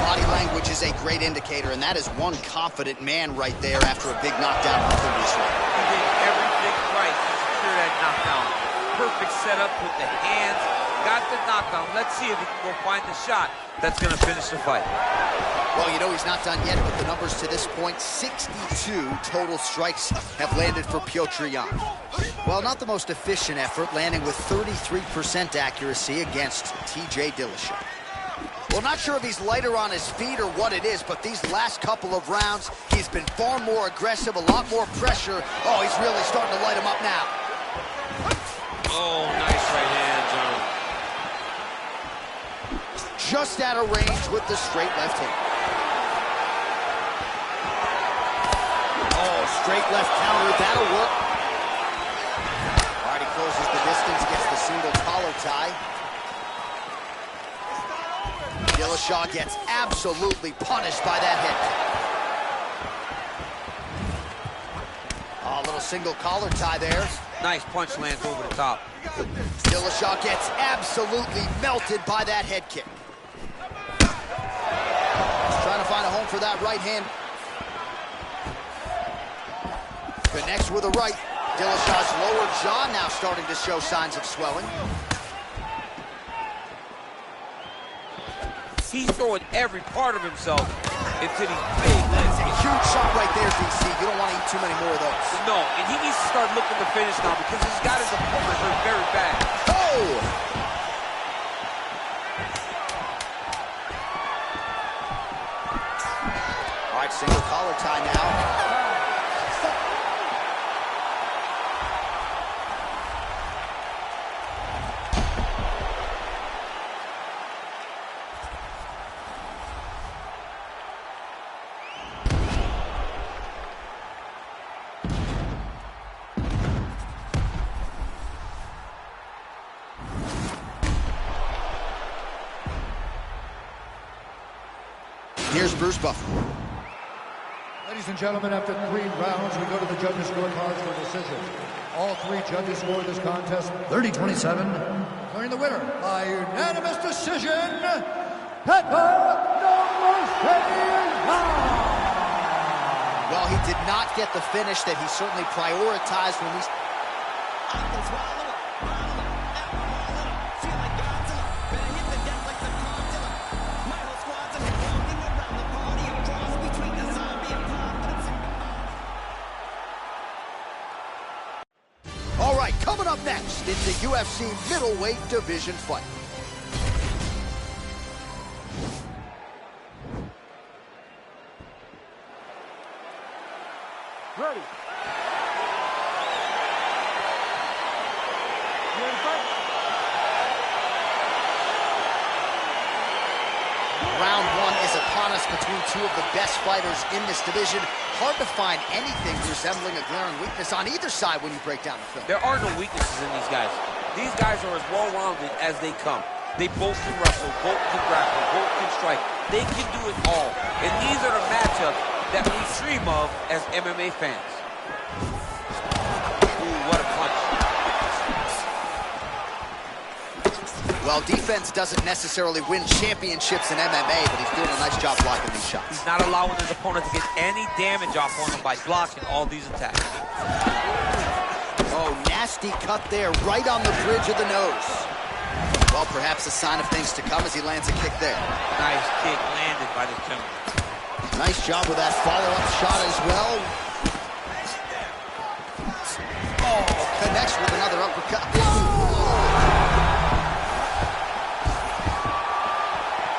Body language is a great indicator, and that is one confident man right there after a big knockdown in the previous round. He did everything right to secure that knockdown. Perfect setup with the hands. Got the knockdown. Let's see if he can go find the shot that's going to finish the fight. Well, you know he's not done yet with the numbers to this point. 62 total strikes have landed for Petr Yan. Well, not the most efficient effort, landing with 33% accuracy against TJ Dillashaw. Well, not sure if he's lighter on his feet or what it is, but these last couple of rounds, he's been far more aggressive, a lot more pressure. Oh, he's really starting to light him up now. Oh, nice right hand, John. Just out of range with the straight left hand. Oh, straight left counter, that'll work. All right, he closes the distance, gets the single collar tie. Dillashaw gets absolutely punished by that hit. Oh, a little single collar tie there. Nice punch lands over the top. Dillashaw gets absolutely melted by that head kick. Trying to find a home for that right hand. Connects with a right. Dillashaw's lower jaw now starting to show signs of swelling. He's throwing every part of himself into these big legs. Huge shot right there, DC. You don't want to eat too many more of those. No, and he needs to start looking to finish now because he's got his opponent hurt very bad. Oh! All right, single collar tie now. Here's Bruce Buffer. Ladies and gentlemen, after 3 rounds, we go to the judges' scorecards for decision. All 3 judges scored this contest 30-27, declaring the winner by unanimous decision, Well, he did not get the finish that he certainly prioritized when we... All right, coming up next, it's the UFC middleweight division fight. Ready. You ready to fight? Round 1 is upon us between 2 of the best fighters in this division. Hard to find anything resembling a glaring weakness on either side when you break down the film. There are no weaknesses in these guys. These guys are as well-rounded as they come. They both can wrestle, both can grapple, both can strike. They can do it all. And these are the matchups that we dream of as MMA fans. Ooh, what a punch. Well, defense doesn't necessarily win championships in MMA, but he's doing a nice job blocking these shots. He's not allowing his opponent to get any damage off on him by blocking all these attacks. Oh, nasty cut there, right on the bridge of the nose. Well, perhaps a sign of things to come as he lands a kick there. Nice kick landed by this gentleman. Nice job with that follow-up shot as well. Oh, connects with another uppercut.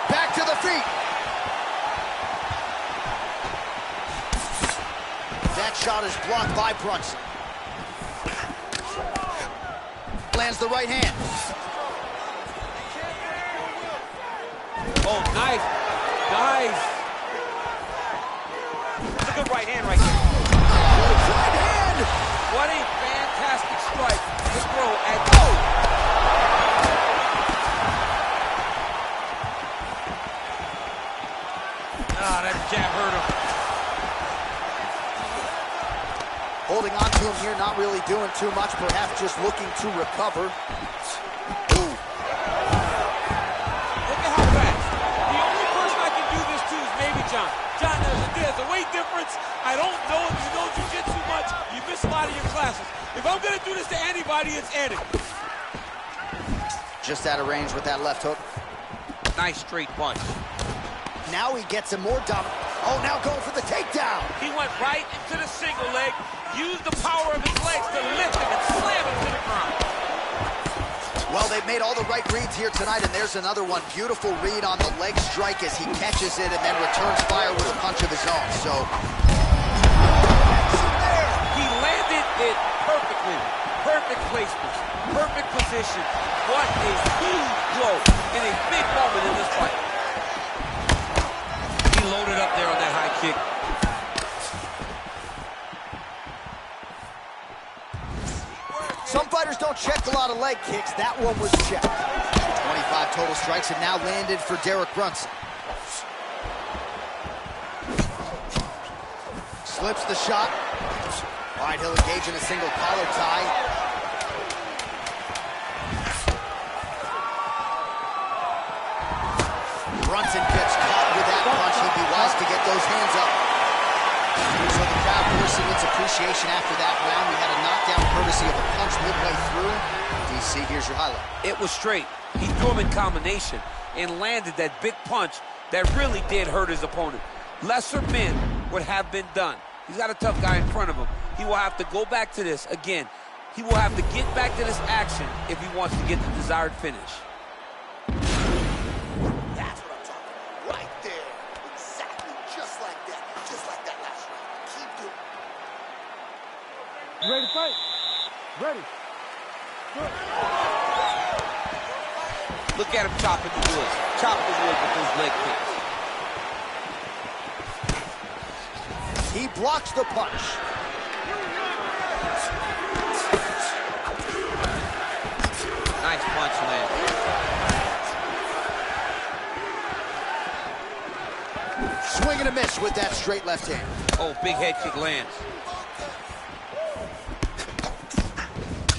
Back to the feet. That shot is blocked by Brunson. Lands the right hand. Oh, nice. Nice. That's a good right hand right there. Right hand. What a fantastic strike to throw at... Ah, that jab hurt him. Holding on to him here, not really doing too much, perhaps just looking to recover. Ooh. If I'm gonna do this to anybody, it's Eddie. Just out of range with that left hook. Nice straight punch. Now he gets him more dominant. Oh, now going for the takedown. He went right into the single leg, used the power of his legs to lift him and slam him to the ground. Well, they've made all the right reads here tonight, and there's another one. Beautiful read on the leg strike as he catches it and then returns fire with a punch of his own. So, he landed it perfectly. Perfect placement, perfect position. What a huge blow in a big moment in this fight. He loaded up there on that high kick. some fighters don't check a lot of leg kicks. That one was checked. 25 total strikes have now landed for Derek Brunson. Slips the shot. All right, he'll engage in a single collar tie. Brunson gets caught with that punch. He'd be wise to get those hands up. So the crowd voicing its appreciation after that round. We had a knockdown courtesy of a punch midway through. DC, here's your highlight. It was straight. He threw him in combination and landed that big punch that really did hurt his opponent. Lesser men would have been done. He's got a tough guy in front of him. He will have to go back to this again. He will have to get back to this action if he wants to get the desired finish. That's what I'm talking about. Right there. Exactly. Just like that. Just like that last round. Keep doing it. You ready to fight? Ready. Good. Look at him chopping the wood. Chop the wood with those leg kicks. He blocks the punch. Nice punch land. Swing and a miss with that straight left hand. Oh, big head kick lands.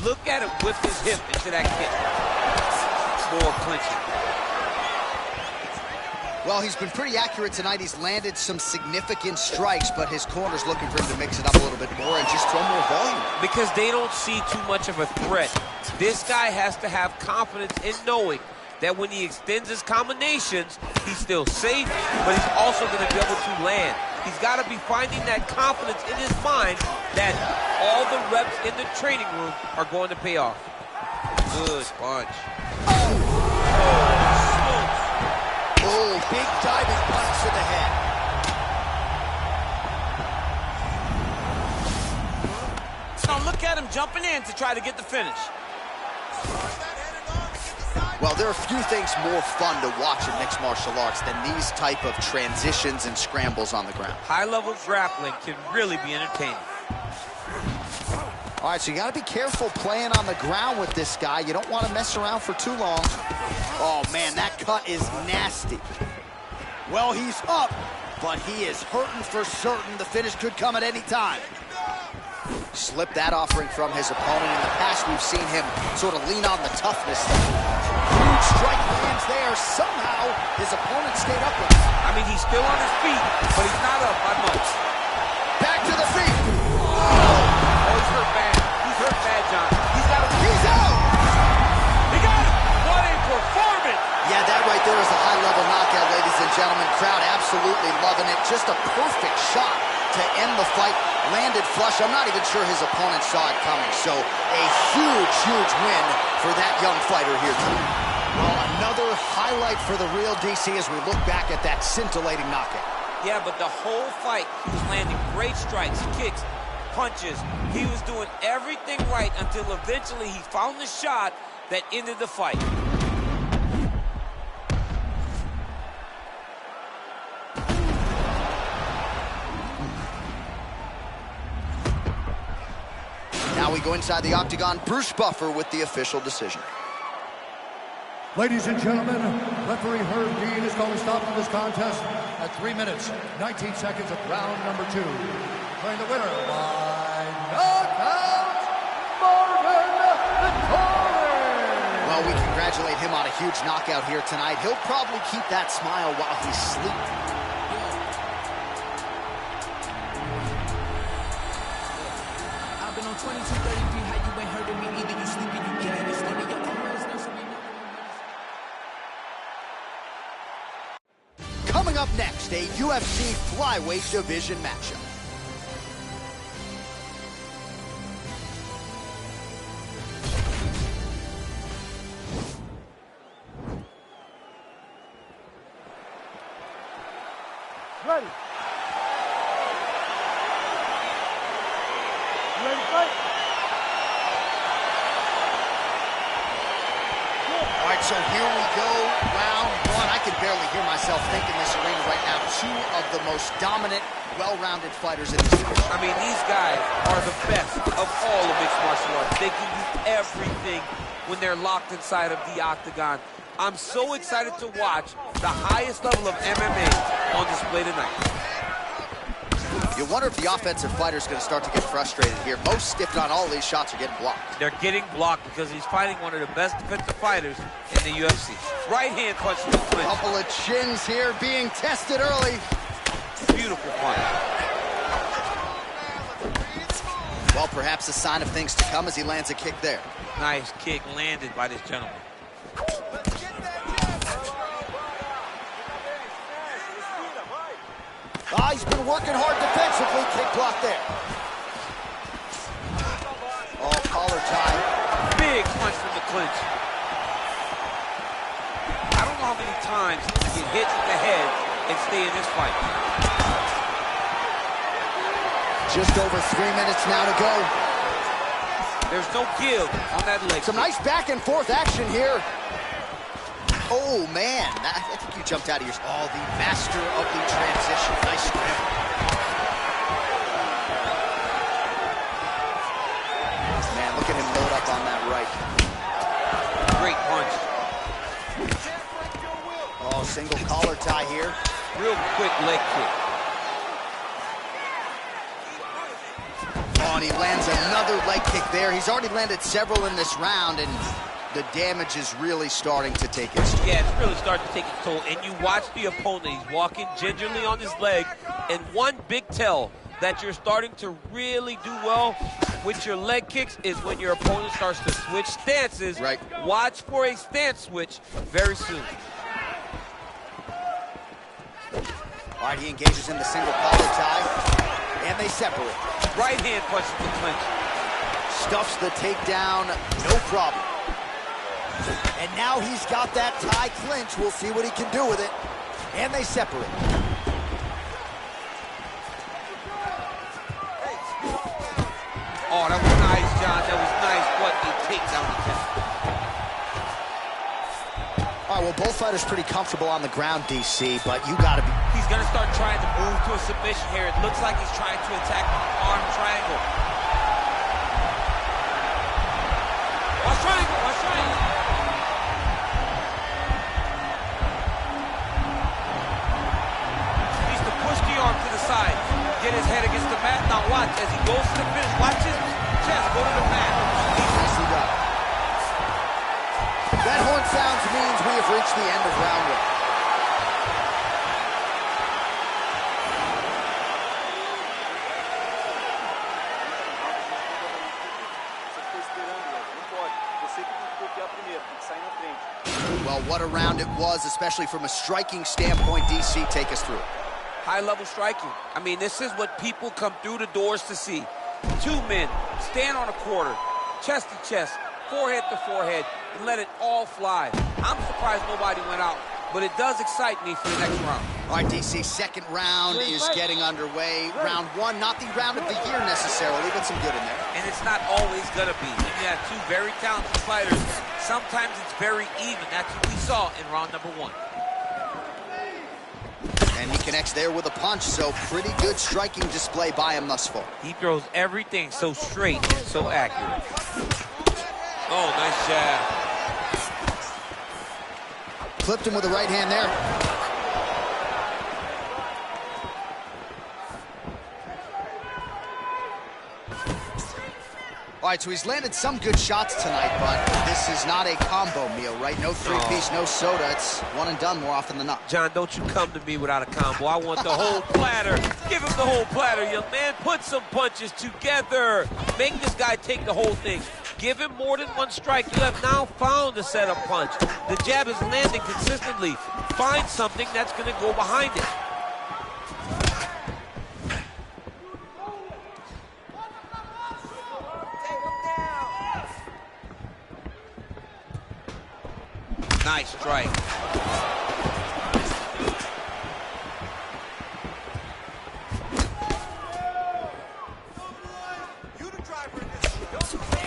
Look at him whip his hip into that kick. More clinching. Well, he's been pretty accurate tonight. He's landed some significant strikes, but his corner's looking for him to mix it up a little bit more and just throw more volume. Because they don't see too much of a threat. This guy has to have confidence in knowing that when he extends his combinations, he's still safe, but he's also going to be able to land. He's got to be finding that confidence in his mind that all the reps in the training room are going to pay off. Good punch. Oh, big diving punch to the head. Now look at him jumping in to try to get the finish. Well, there are few things more fun to watch in mixed martial arts than these type of transitions and scrambles on the ground. High-level grappling can really be entertaining. All right, so you got to be careful playing on the ground with this guy. You don't want to mess around for too long. Oh, man, that cut is nasty. Well, he's up, but he is hurting for certain. The finish could come at any time. Slipped that offering from his opponent. In the past, we've seen him sort of lean on the toughness. Huge strike lands there. Somehow, his opponent stayed up with him. I mean, he's still on his feet, but he's not up by much. Back to the feet. Oh, he's hurt bad. He's hurt bad, John. He's got him. He's out. He got him. What a performance. Yeah, that right there is a high-level knockout, ladies and gentlemen. Crowd absolutely loving it. Just a perfect shot to end the fight. Landed flush. I'm not even sure his opponent saw it coming. So a huge, huge win for that young fighter here tonight. Well, another highlight for the real DC as we look back at that scintillating knockout. Yeah, but the whole fight, he was landing great strikes, kicks, punches. He was doing everything right until eventually he found the shot that ended the fight. Now we go inside the octagon. Bruce Buffer with the official decision. Ladies and gentlemen, referee Herb Dean is calling stop to this contest at 3 minutes, 19 seconds of round number 2. Declaring the winner by knockout, Marvin Vettori. Well, we congratulate him on a huge knockout here tonight. He'll probably keep that smile while he's sleeping. I've been on 2233, how Coming up next, a UFC flyweight division matchup. Ready. You ready to fight? All right, so here we go, round one. I can barely hear myself think in this arena right now. Two of the most dominant, well-rounded fighters in this division. I mean, these guys are the best of all of mixed martial arts. They can do everything when they're locked inside of the octagon. I'm so excited to watch the highest level of MMA on display tonight. You wonder if the offensive fighter is going to start to get frustrated here. Most, if not all, of these shots are getting blocked. They're getting blocked because he's fighting one of the best defensive fighters in the UFC. Right hand punch to the clinch. Couple of chins here being tested early. Beautiful punch. Well, perhaps a sign of things to come as he lands a kick there. Nice kick landed by this gentleman. He's been working hard defensively. Kick block there. Oh, collar tie. Big punch from the clinch. I don't know how many times he can get hit in the head and stay in this fight. Just over 3 minutes now to go. There's no give on that leg. Some nice back and forth action here. Oh, man. I think you jumped out of your... Oh, the master of the transition. Nice grip. Man, look at him load up on that right. Great punch. Oh, single collar tie here. Real quick leg kick. Oh, and he lands another leg kick there. He's already landed several in this round, and the damage is really starting to take its toll. Yeah, it's really starting to take its toll. And you watch the opponent. He's walking gingerly on his leg. And one big tell that you're starting to really do well with your leg kicks is when your opponent starts to switch stances. Right. Watch for a stance switch very soon. All right, he engages in the single collar tie, and they separate. Right hand punch to the clinch. Stuffs the takedown, no problem. And now he's got that tie clinch. We'll see what he can do with it. And they separate. Oh, that was nice, John. That was nice. What a takedown attempt. All right, well, both fighters pretty comfortable on the ground, DC, but you got to be... He's going to start trying to move to a submission here. It looks like he's trying to attack the arm triangle. Watch triangle, watch triangle. Needs to push the arm to the side. Get his head against the mat. Now watch as he goes to the finish. Watch his chest go to the mat. Nicely done. That horn sounds means we have reached the end of round one. Well, what a round it was, especially from a striking standpoint. DC, take us through it. High-level striking. I mean, this is what people come through the doors to see. Two men stand on a quarter, chest to chest, forehead to forehead, and let it all fly. I'm surprised nobody went out, but it does excite me for the next round. All right, DC, second round is getting underway. Round one, not the round of the year necessarily, but some good in there. And it's not always going to be. When you have two very talented fighters, sometimes it's very even. That's what we saw in round number one. And he connects there with a punch, so pretty good striking display by him thus far. He throws everything so straight and so accurate. Oh, nice jab. Clipped him with the right hand there. All right, so he's landed some good shots tonight, but this is not a combo meal, right? No three-piece, no soda. It's one and done more often than not. John, don't you come to me without a combo. I want the whole platter. Give him the whole platter, young man. Put some punches together. Make this guy take the whole thing. Give him more than one strike. You have now found a setup punch. The jab is landing consistently. Find something that's going to go behind it. Nice strike.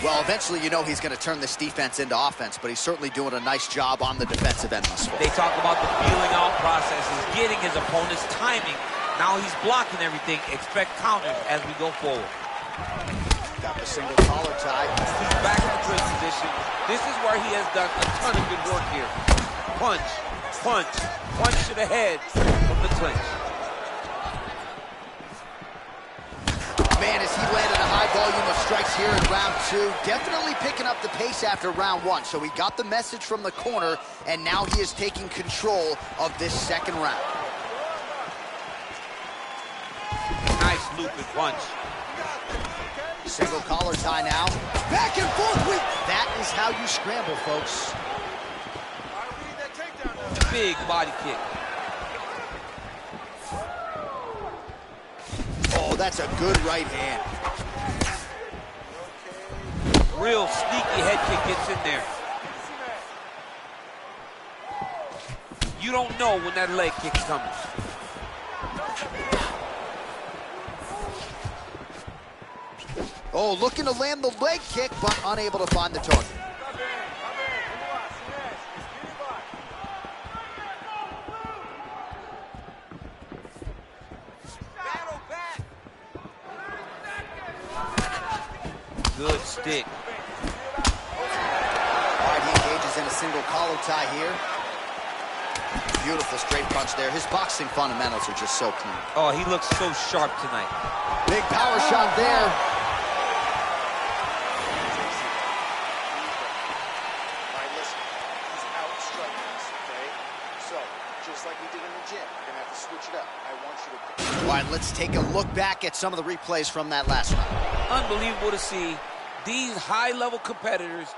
Well, eventually you know he's going to turn this defense into offense, but he's certainly doing a nice job on the defensive end thus far. They talk about the feeling out process. He's getting his opponent's timing. Now he's blocking everything. Expect counters as we go forward. Got the single collar tie. He's back in the good position. This is where he has done a ton of good work here. Punch, punch, punch to the head from the clinch. Man, as he landed a high volume of strikes here in round 2, definitely picking up the pace after round 1. So he got the message from the corner, and now he is taking control of this second round. Nice looping punch. Single collar tie now. Back and forth. That is how you scramble, folks. Big body kick. Oh, that's a good right hand. Real sneaky head kick gets in there. You don't know when that leg kick's coming. Oh, looking to land the leg kick, but unable to find the target. Good stick. All right, he engages in a single collar tie here. Beautiful straight punch there. His boxing fundamentals are just so clean. Oh, he looks so sharp tonight. Big power shot there. All right, listen. He's out striking us, okay? So, just like we did in the gym, we're going to have to switch it up. I want you to... All right, let's take a look back at some of the replays from that last round. Unbelievable to see these high-level competitors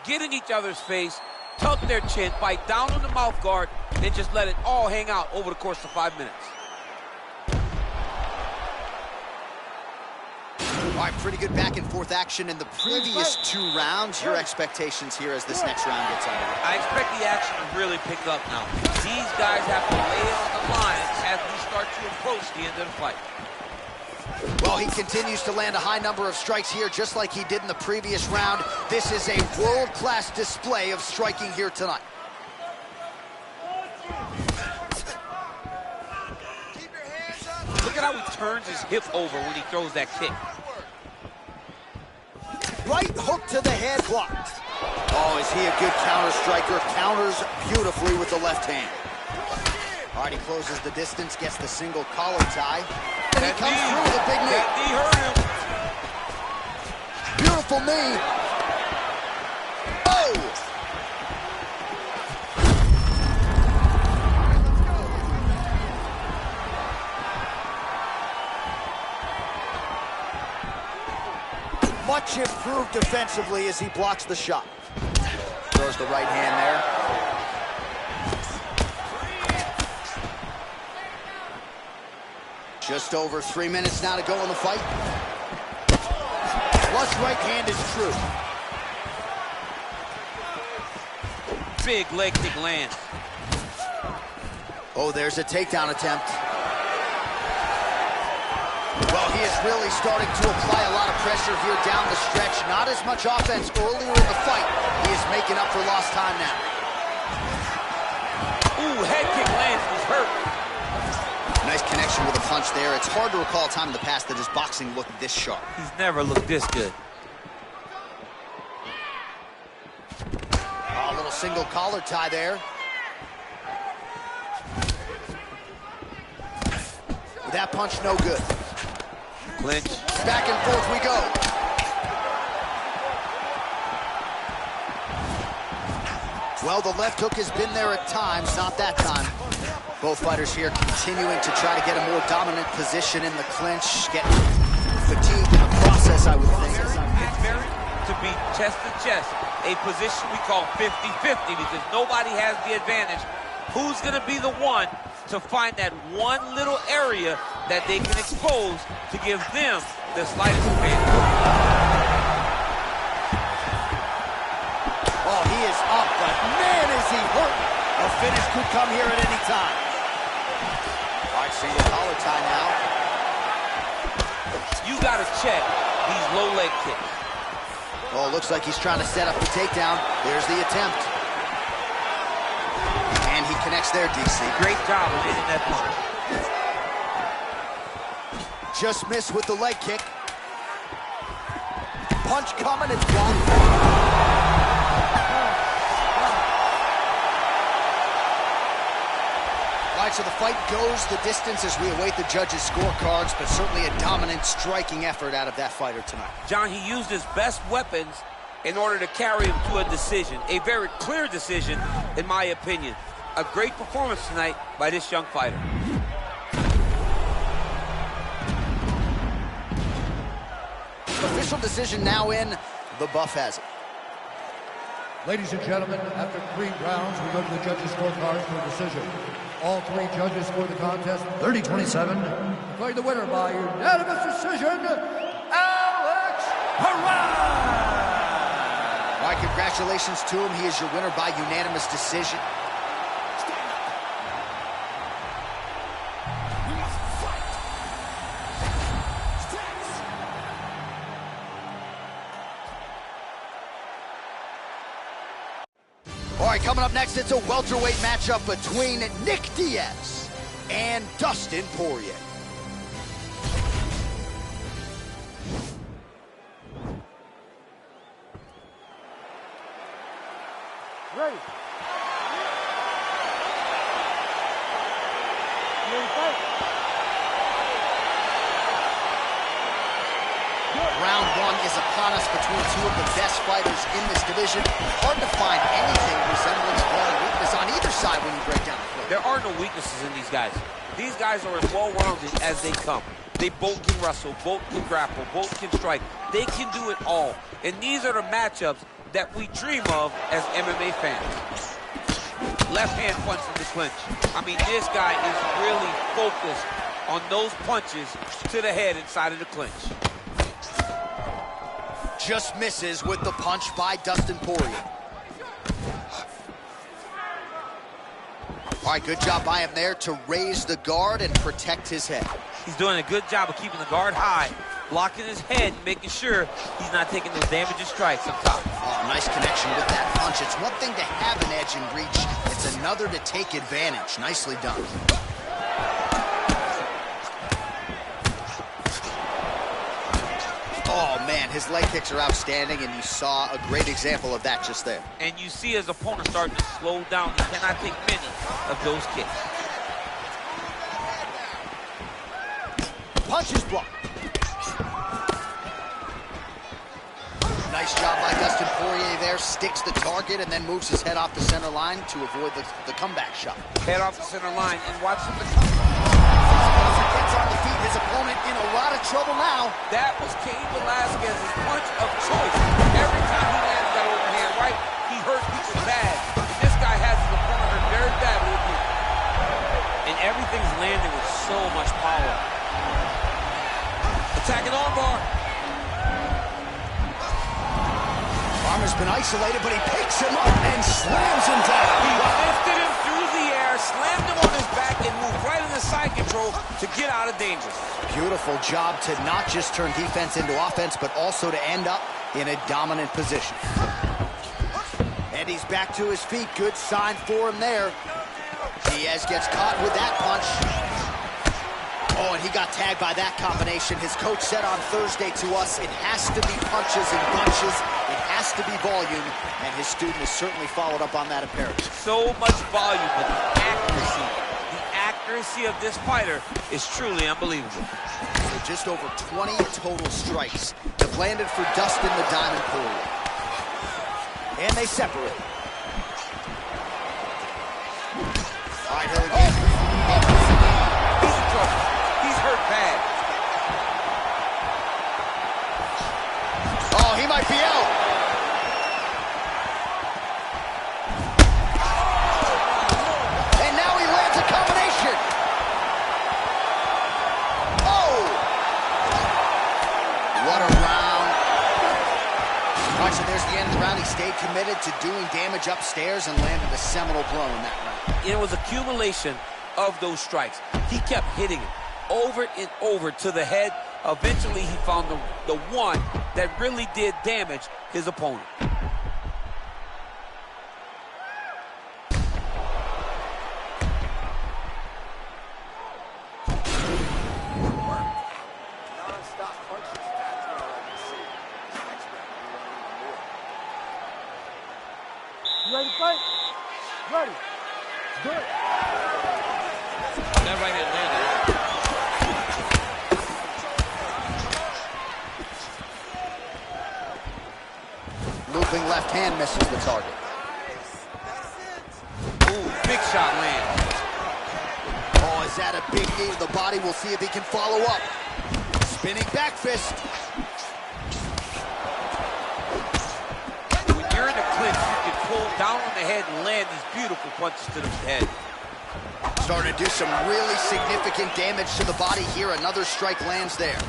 get in each other's face, tuck their chin, bite down on the mouth guard, and just let it all hang out over the course of 5 minutes. All right, pretty good back and forth action in the previous 2 rounds. Your expectations here as this next round gets underway? I expect the action to really pick up now. These guys have to lay it on the line as we start to approach the end of the fight. Well, he continues to land a high number of strikes here, just like he did in the previous round. This is a world-class display of striking here tonight. Look at how he turns his hip over when he throws that kick. Right hook to the head blocked. Oh, is he a good counter striker? Counters beautifully with the left hand. All right, he closes the distance, gets the single collar tie. And he comes through with a big knee. That knee hurt him. Beautiful knee. Oh! Much improved defensively as he blocks the shot. Throws the right hand there. Just over 3 minutes now to go in the fight. Flush right hand is true. Big leg kick lands. Oh, there's a takedown attempt. Well, he is really starting to apply a lot of pressure here down the stretch. Not as much offense earlier in the fight. He is making up for lost time now. Ooh, head kick lands. He's hurt. Nice connection with a punch there. It's hard to recall a time in the past that his boxing looked this sharp. He's never looked this good. Oh, a little single collar tie there. With that punch, no good. Clinch. Back and forth we go. Well, the left hook has been there at times, not that time. Both fighters here continuing to try to get a more dominant position in the clinch, getting fatigued in the process, I would think. It's very, to to be chest to chest, a position we call 50-50 because nobody has the advantage. Who's going to be the one to find that one little area that they can expose to give them the slightest advantage? Oh, he is up, but man, is he hurt. A finish could come here at any time. All right, see the collar tie now. You got to check these low leg kicks. Oh, looks like he's trying to set up the takedown. There's the attempt. And he connects there, DC. Great job of hitting that punch. Just missed with the leg kick. Punch coming, it's blocked. All right, so the fight goes the distance as we await the judges' scorecards, but certainly a dominant striking effort out of that fighter tonight. John, he used his best weapons in order to carry him to a decision. A very clear decision, in my opinion. A great performance tonight by this young fighter. Official decision now in. The buff has it. Ladies and gentlemen, after 3 rounds, we go to the judges' scorecards for a decision. All 3 judges scored the contest 30-27. Declaring the winner by unanimous decision, Alex Pereira! All right, congratulations to him. He is your winner by unanimous decision. All right, coming up next, it's a welterweight matchup between Nick Diaz and Dustin Poirier. Ready. You ready to fight? Round 1 is upon us between 2 of the best fighters in this division. Hard to find anything resembling strong weakness on either side when you break down the fight. There are no weaknesses in these guys. These guys are as well-rounded as they come. They both can wrestle, both can grapple, both can strike. They can do it all. And these are the matchups that we dream of as MMA fans. Left hand punch in the clinch. I mean, this guy is really focused on those punches to the head inside of the clinch. Just misses with the punch by Dustin Poirier. All right, good job by him there to raise the guard and protect his head. He's doing a good job of keeping the guard high, blocking his head, making sure he's not taking those damaging strikes up top. Oh, nice connection with that punch. It's one thing to have an edge in reach. It's another to take advantage. Nicely done. Oh, man, his leg kicks are outstanding, and you saw a great example of that just there. And you see his opponent starting to slow down. He cannot take many of those kicks. Punch is blocked. Nice job by Dustin Poirier there. Sticks the target and then moves his head off the center line to avoid the comeback shot. Head off the center line and watch him to As he gets on the feet, his opponent in a lot of trouble now. That was Cain Velasquez's punch of choice. Every time he lands that overhand right, he hurts people bad. This guy has his opponent hurt very badly. And everything's landing with so much power. Attacking armbar. Arm has been isolated, but he picks him up and slams him down. He lifted him through the air, slammed him on his back, and moved right into side control to get out of danger. Beautiful Job to not just turn defense into offense, but also to end up in a dominant position. And he's back to his feet. Good sign for him there. Diaz gets caught with that punch. Oh, and he got tagged by that combination. His coach said on Thursday to us, it has to be punches and bunches. It has to be volume, and his student has certainly followed up on that imperative. So much volume, but the accuracy of this fighter is truly unbelievable. So just over 20 total strikes have landed for Dustin the Diamond Poirier. And they separate. All right, here we go. He's in trouble. He's hurt bad. Oh, he might be out. committed to doing damage upstairs and landed a seminal blow in that round. It was accumulation of those strikes. He kept hitting it over and over to the head. Eventually, he found the one that really did damage his opponent. Non-stop punches. That's what I like to see. This next round, we want even more. You ready to fight? Ready. Do it. That right hand landed. Looping left hand misses the target. Ooh, big shot lands. Oh, is that a big knee to the body? We'll see if he can follow up. Spinning back fist. When you're in a clinch, you can pull down on the head and land these beautiful punches to the head. Starting to do some really significant damage to the body here. Another strike lands there.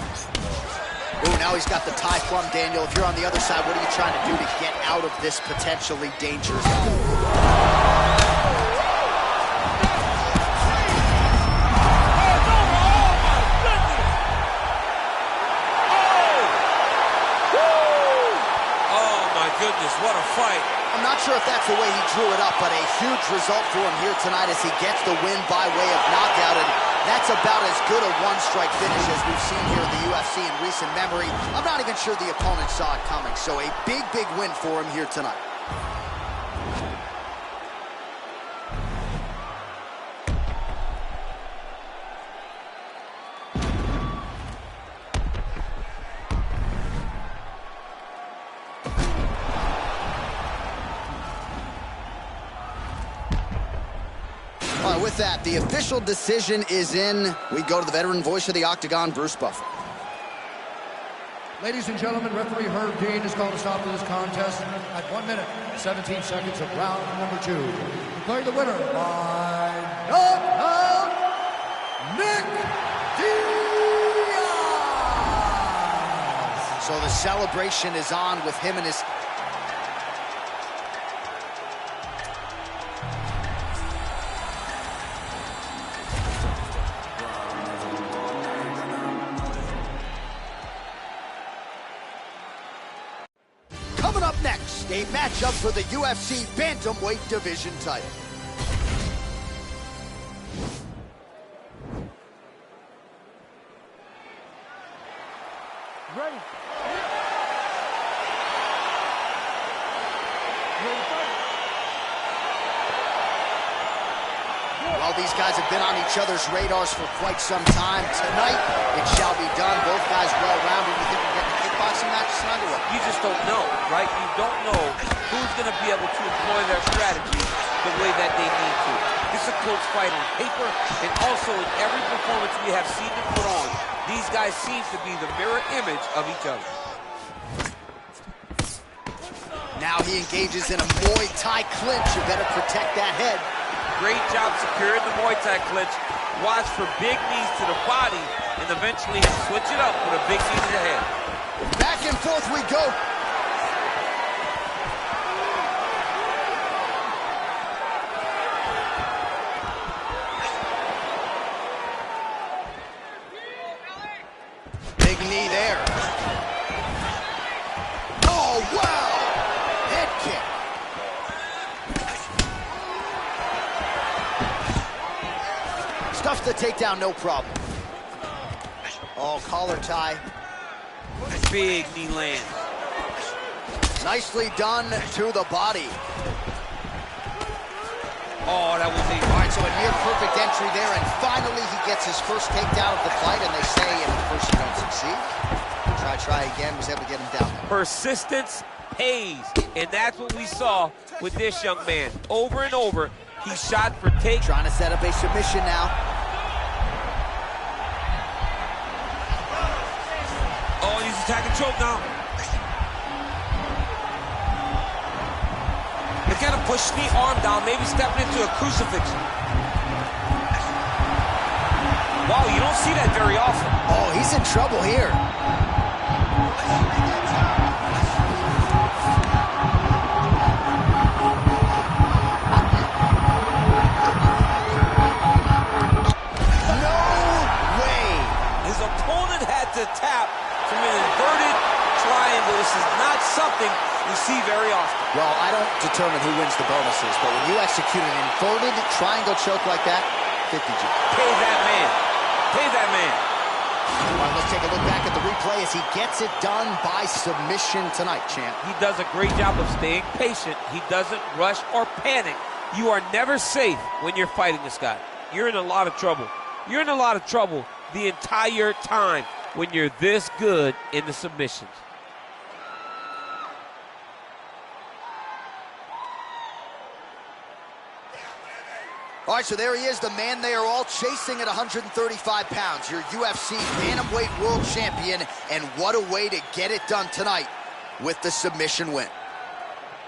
Ooh, now he's got the tie plum, Daniel. If you're on the other side, what are you trying to do to get out of this potentially dangerous zone? Goodness, what a fight. I'm not sure if that's the way he drew it up, but a huge result for him here tonight as he gets the win by way of knockout, and that's about as good a one-strike finish as we've seen here in the UFC in recent memory. I'm not even sure the opponent saw it coming, so a big, big win for him here tonight. With that, the official decision is in. We go to the veteran voice of the Octagon, Bruce Buffer. Ladies and gentlemen, referee Herb Dean has called a stop to this contest at 1 minute, 17 seconds of round number 2. Declaring the winner by knockout, Nick Diaz. So the celebration is on with him and his... Coming up next, a matchup for the UFC Bantamweight Division title. Ready. Ready to fight? Well, these guys have been on each other's radars for quite some time. Tonight, it shall be done. Both guys well-rounded. You think we're getting a kickboxing match tonight or what? You just don't know, right? You don't know who's going to be able to employ their strategy the way that they need to. This is a close fight on paper, and also in every performance we have seen them put on, these guys seem to be the mirror image of each other. Now he engages in a Muay Thai clinch. You better protect that head. Great job securing the Muay Thai clinch. Watch for big knees to the body, and eventually he'll switch it up with a big knee to the head. Back and forth we go. Big knee there. Oh, wow! Head kick. Stuffs the takedown, no problem. Oh, collar tie. Big knee land. Nicely done to the body. Oh, that was easy. All right, so a near-perfect entry there, and finally he gets his first takedown of the fight, and they say if the person don't succeed, try again, was able to get him down. Persistence pays, and that's what we saw with this young man. Over and over, he shot for take. Trying to set up a submission now. Oh, he's attacking choke now. Look at him push the arm down, maybe stepping into a crucifix. Wow, you don't see that very often. Oh, he's in trouble here. see very often. Well, I don't determine who wins the bonuses, but when you execute an inverted triangle choke like that, 50G. Pay that man. Pay that man. All right, let's take a look back at the replay as he gets it done by submission tonight, champ. He does a great job of staying patient. He doesn't rush or panic. You are never safe when you're fighting this guy. You're in a lot of trouble. You're in a lot of trouble the entire time when you're this good in the submissions. All right, so there he is, the man they are all chasing at 135 pounds, your UFC Bantamweight World Champion, and what a way to get it done tonight with the submission win.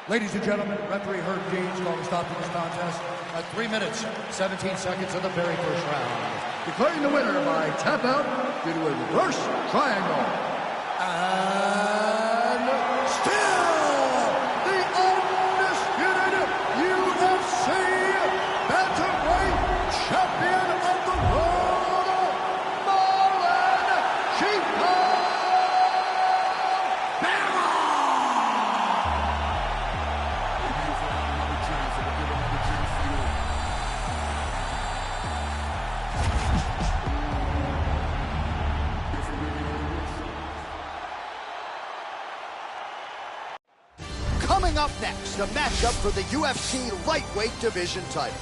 Ladies and gentlemen, referee Herb Dean's going to stop this contest at 3 minutes, 17 seconds of the very first round, declaring the winner by tap out due to a reverse triangle. And still the undisputed UFC Bantamweight Champion of the world, Marlon Chico Vera! Coming up next, a matchup for the UFC lightweight division title.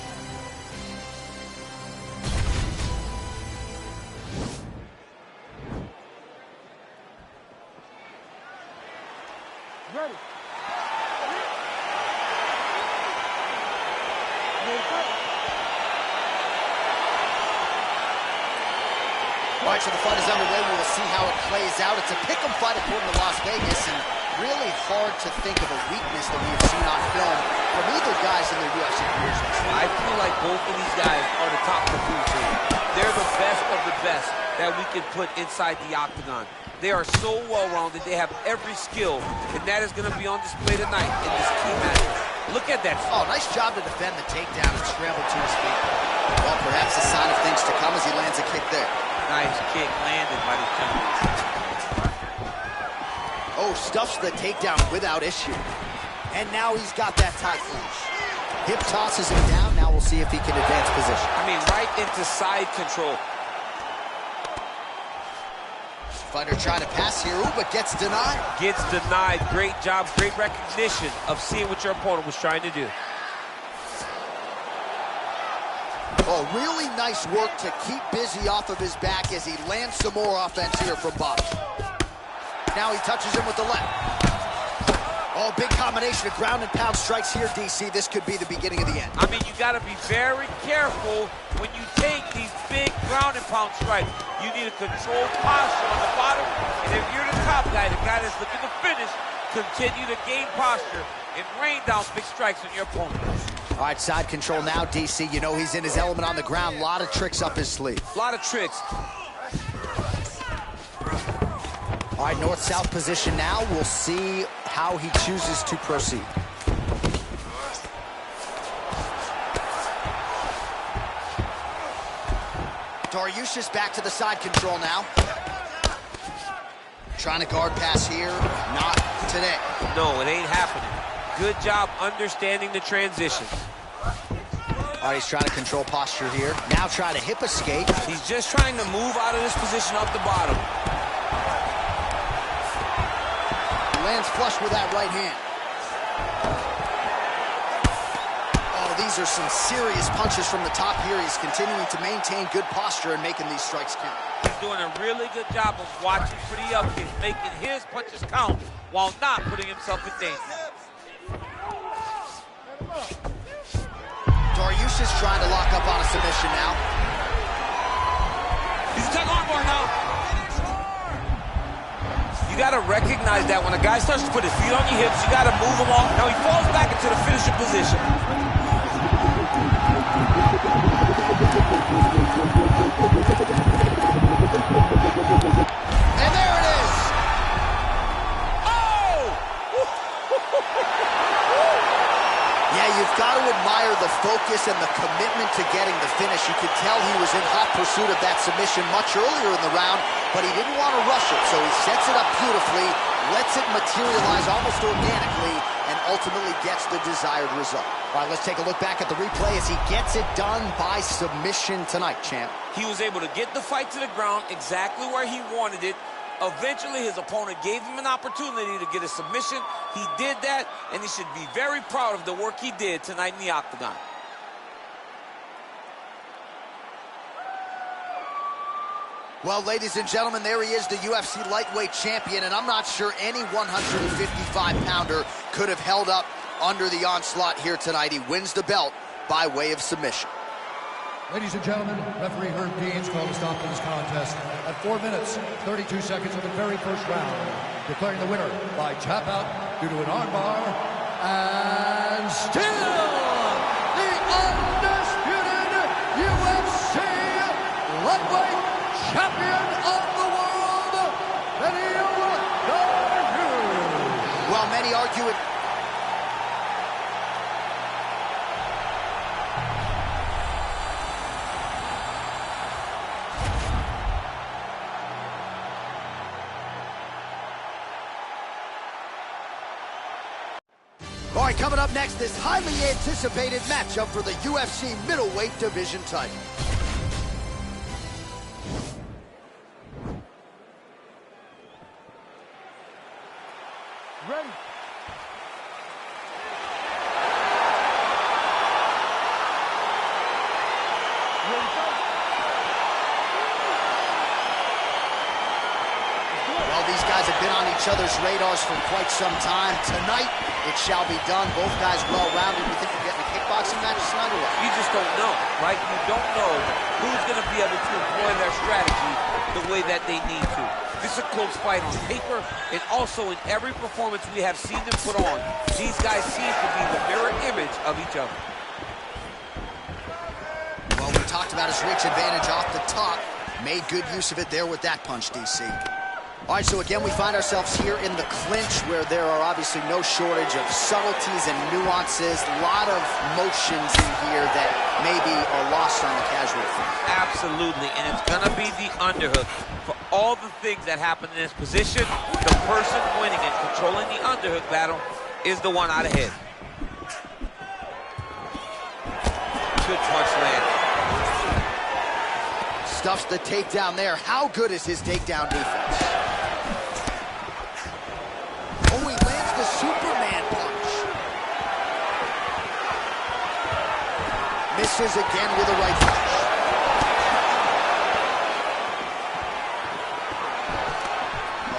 Ready. All right, so the fight is underway. We will see how it plays out. It's a pick'em fight according to Las Vegas, and really hard to think of a weakness that we have seen on film from either guys in their UFC careers. I feel like both of these guys are the top of the food chain. They're the best of the best that we can put inside the octagon. They are so well-rounded. They have every skill, and that is going to be on display tonight in this key match. Look at that. Oh, nice job to defend the takedown and scramble to his feet. Well, perhaps a sign of things to come as he lands a kick there. Nice kick landed by the champion. Oh, stuffs the takedown without issue. And now he's got that tie finish. Hip tosses him down. Now we'll see if he can advance position. I mean, right into side control. Fighter trying to pass here, but gets denied. Gets denied. Great job, great recognition of seeing what your opponent was trying to do. Oh, really nice work to keep busy off of his back as he lands some more offense here from Bobby. Now he touches him with the left. Oh, big combination of ground and pound strikes here, DC. This could be the beginning of the end. I mean, you got to be very careful when you take these big ground and pound strikes. You need a controlled posture on the bottom. And if you're the top guy, the guy that's looking to finish, continue to gain posture and rain down big strikes on your opponent. All right, side control now, DC. You know he's in his element on the ground. A lot of tricks up his sleeve. A lot of tricks. All right, north-south position now. We'll see how he chooses to proceed. Dariush's back to the side control now. Trying to guard pass here. Not today. No, it ain't happening. Good job understanding the transition. All right, he's trying to control posture here. Now trying to hip escape. He's just trying to move out of this position up the bottom. Lands flush with that right hand. Oh, these are some serious punches from the top here. He's continuing to maintain good posture and making these strikes count. He's doing a really good job of watching for the upkick, making his punches count while not putting himself in danger. Dariush is trying to lock up on a submission now. He's a tag armbar now. You got to recognize that when a guy starts to put his feet on your hips, you got to move him off. Now he falls back into the finishing position. And there it is. Oh! Yeah, you've got to admire the focus and the commitment to getting the finish. You could tell he was in hot pursuit of that submission much earlier in the round, but he didn't want to rush it, so he sets it up beautifully lets it materialize almost organically, and ultimately gets the desired result. All right, let's take a look back at the replay as he gets it done by submission tonight, champ. He was able to get the fight to the ground exactly where he wanted it. Eventually, his opponent gave him an opportunity to get a submission. He did that, and he should be very proud of the work he did tonight in the octagon. Well, ladies and gentlemen, there he is, the UFC lightweight champion, and I'm not sure any 155-pounder could have held up under the onslaught here tonight. He wins the belt by way of submission. Ladies and gentlemen, referee Herb Deans called a stop to this contest at 4 minutes, 32 seconds of the very first round, declaring the winner by tap out due to an armbar, and still the undisputed UFC lightweight champion of the world, Daniel Garcia. Well, many argue it. All right, coming up next, this highly anticipated matchup for the UFC middleweight division title. Ready. Well, these guys have been on each other's radars for quite some time. Tonight, it shall be done. Both guys well-rounded. You think we're getting a kickboxing match tonight or what? You just don't know, right? You don't know who's going to be able to employ their strategy the way that they need to. This is a close fight on paper, and also in every performance we have seen them put on. These guys seem to be the mirror image of each other. Well, we talked about his reach advantage off the top. Made good use of it there with that punch, DC. All right, so again, we find ourselves here in the clinch where there are obviously no shortage of subtleties and nuances. A lot of motions in here that maybe are lost on the casual fan. Absolutely, and it's going to be the underhook. For all the things that happen in this position, the person winning and controlling the underhook battle is the one out ahead. Good punch land. Stuffs the takedown there. How good is his takedown defense? Oh, he lands the Superman punch. Misses again with a right punch.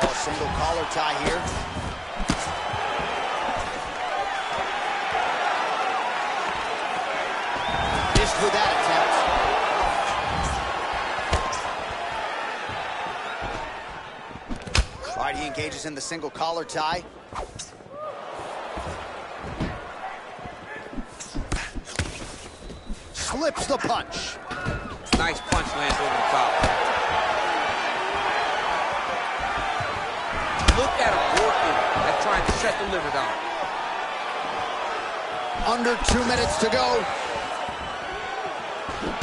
Oh, single collar tie here. Missed with that attempt. All right, he engages in the single collar tie. Slips the punch. Nice punch lands over the top. Look at him working at trying to shut the liver down. Under 2 minutes to go.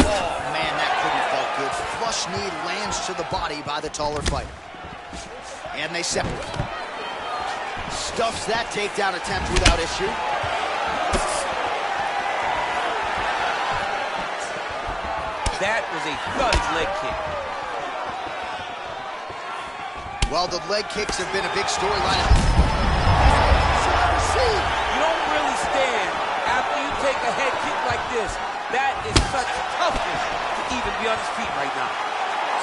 Oh, man, that couldn't have felt good. Flush knee lands to the body by the taller fighter. And they separate. Stuffs that takedown attempt without issue. That was a thud leg kick. Well, the leg kicks have been a big storyline. You don't really stand after you take a head kick like this. That is such toughness to even be on his feet right now.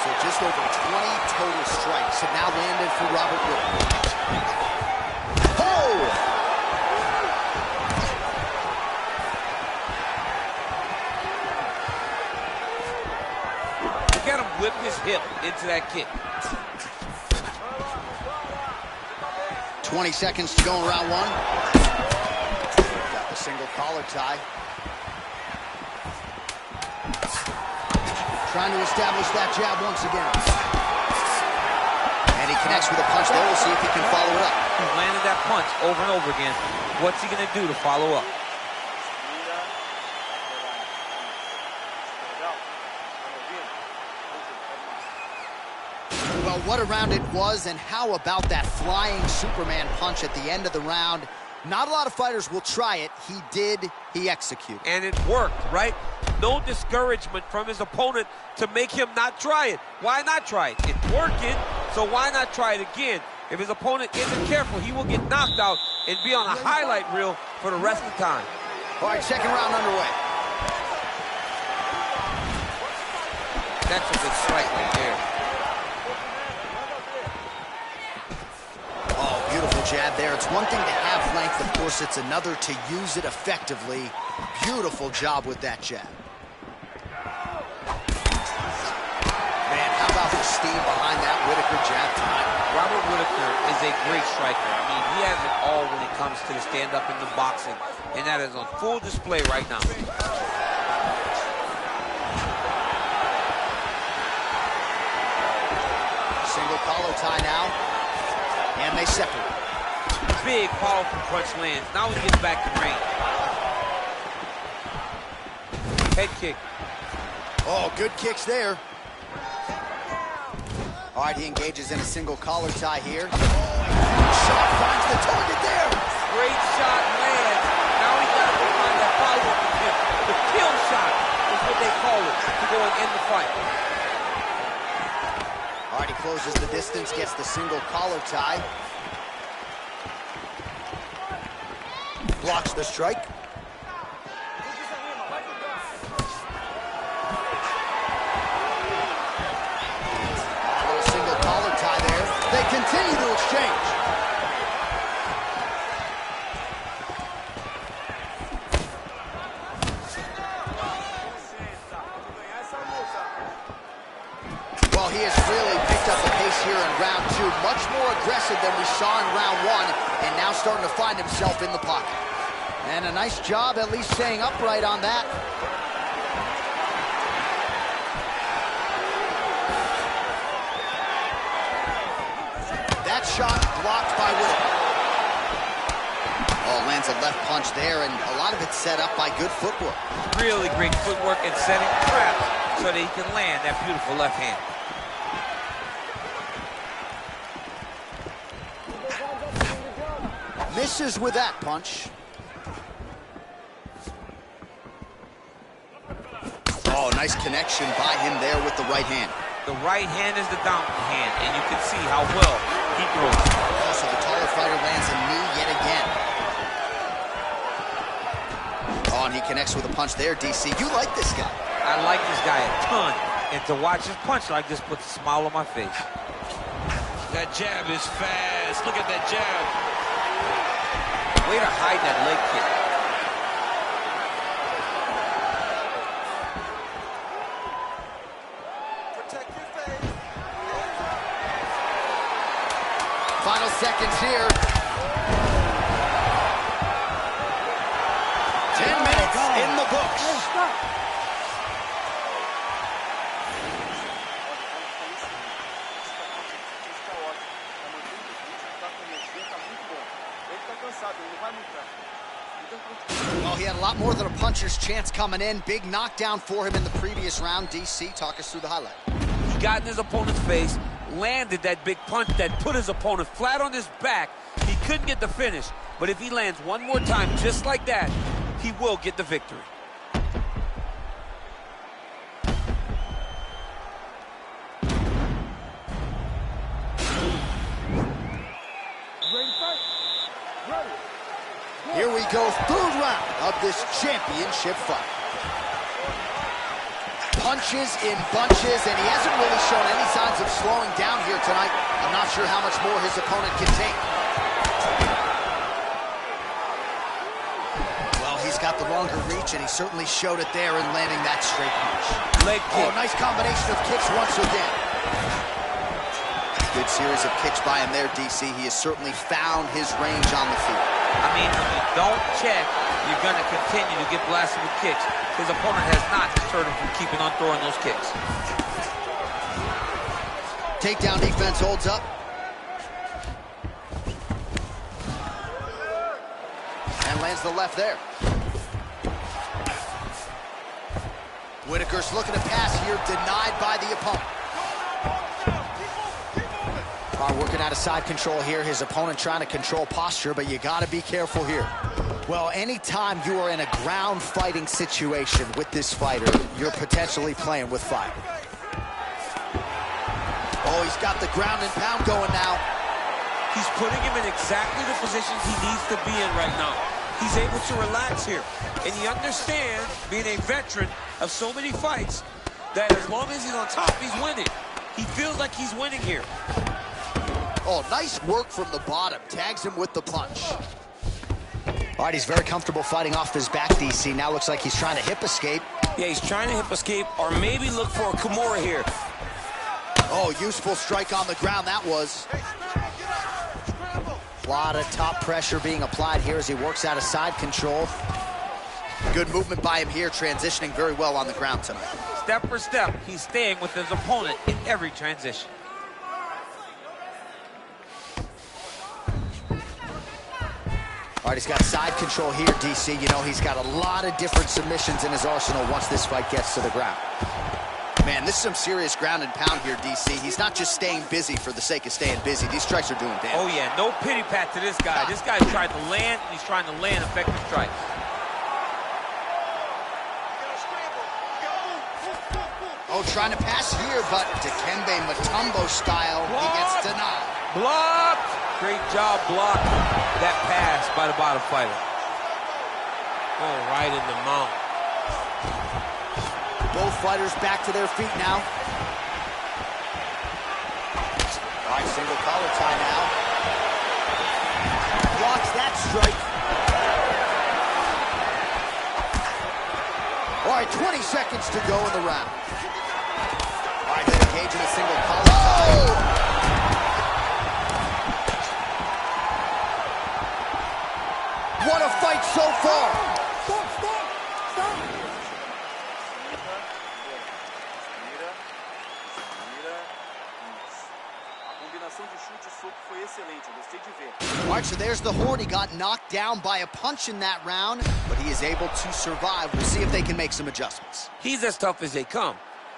So just over 20 total strikes have now landed for Robert Whittaker. Oh! Look at him whip his hip into that kick. 20 seconds to go in round one. Got the single collar tie. Trying to establish that jab once again. And he connects with a punch there. We'll see if he can follow it up. He's landed that punch over and over again. What's he going to do to follow up? Well, what a round it was, and how about that flying Superman punch at the end of the round? Not a lot of fighters will try it. He did. He executed. And it worked, right? No discouragement from his opponent to make him not try it. Why not try it? It's working, so why not try it again? If his opponent isn't careful, he will get knocked out and be on a highlight reel for the rest of the time. All right, second round underway. That's a good strike right there. Oh, beautiful jab there. It's one thing to have length. Of course, it's another to use it effectively. Beautiful job with that jab. Man, how about the steam behind that Whittaker jab tonight? Robert Whittaker is a great striker. I mean, he has it all when it comes to the stand-up in the boxing, and that is on full display right now. Single collar tie now, and they separate. Big, powerful punch lands. Now he gets back to range. Head kick. Oh, good kicks there. All right, he engages in a single collar tie here. Shot finds the target there. Great shot lands. Now he's got to find that follow-up attempt. The kill shot is what they call it to go and end the fight. All right, he closes the distance, gets the single collar tie. Blocks the strike. They continue to exchange. Well, he has really picked up the pace here in round two. Much more aggressive than we saw in round one, and now starting to find himself in the pocket. And a nice job at least staying upright on that. That shot blocked by Whittaker. Oh, lands a left punch there, and a lot of it set up by good footwork. Really great footwork and setting traps so that he can land that beautiful left hand. Misses with that punch. Oh, nice connection by him there with the right hand. The right hand is the dominant hand, and you can see how well he throws. Oh, so the taller fighter lands a knee yet again. Oh, and he connects with a punch there, DC. You like this guy. I like this guy a ton, and to watch his punch like this puts a smile on my face. That jab is fast. Look at that jab. Way to hide that leg kick. Final seconds here. 10 minutes in the books. Well, he had a lot more than a puncher's chance coming in. Big knockdown for him in the previous round. DC, talk us through the highlight. He got in his opponent's face, landed that big punch that put his opponent flat on his back. He couldn't get the finish, but if he lands one more time just like that, he will get the victory. Here we go, third round of this championship fight. Punches in bunches, and he hasn't really shown any signs of slowing down here tonight. I'm not sure how much more his opponent can take. Well, he's got the longer reach, and he certainly showed it there in landing that straight punch. Leg kick. Oh, nice combination of kicks once again. Good series of kicks by him there, DC. He has certainly found his range on the field. I mean, if you don't check, you're going to continue to get blasted with kicks. His opponent has not deterred him from keeping on throwing those kicks. Takedown defense holds up. And lands the left there. Whittaker's looking to pass here, denied by the opponent. out of side control here. His opponent trying to control posture, but you got to be careful here. Well, anytime you are in a ground fighting situation with this fighter, you're potentially playing with fire. Oh, he's got the ground and pound going now. He's putting him in exactly the positions he needs to be in right now. He's able to relax here. And he understands, being a veteran of so many fights, that as long as he's on top, he's winning. He feels like he's winning here. Oh, nice work from the bottom. Tags him with the punch. All right, he's very comfortable fighting off his back, DC. Now looks like he's trying to hip escape. Yeah, he's trying to hip escape or maybe look for a Kimura here. Oh, useful strike on the ground that was. A lot of top pressure being applied here as he works out of side control. Good movement by him here, transitioning very well on the ground tonight. Step for step, he's staying with his opponent in every transition. All right, he's got side control here, DC. You know, he's got a lot of different submissions in his arsenal once this fight gets to the ground. Man, this is some serious ground and pound here, DC. He's not just staying busy for the sake of staying busy. These strikes are doing damage. Oh, yeah, no pity pat to this guy. This guy's trying to land, and he's trying to land effective strikes. Oh, trying to pass here, but Dikembe Mutombo style, he gets denied. Blocked! Great job blocking that pass by the bottom fighter. Oh, right in the mount. Both fighters back to their feet now. All right, single collar tie now. Blocks that strike. All right, 20 seconds to go in the round. All right, then engaging a single collar tie. What a fight so far! All right, so there's the Horde. He got knocked down by a punch in that round, but he is able to survive. We'll see if they can make some adjustments. He's as tough as they come.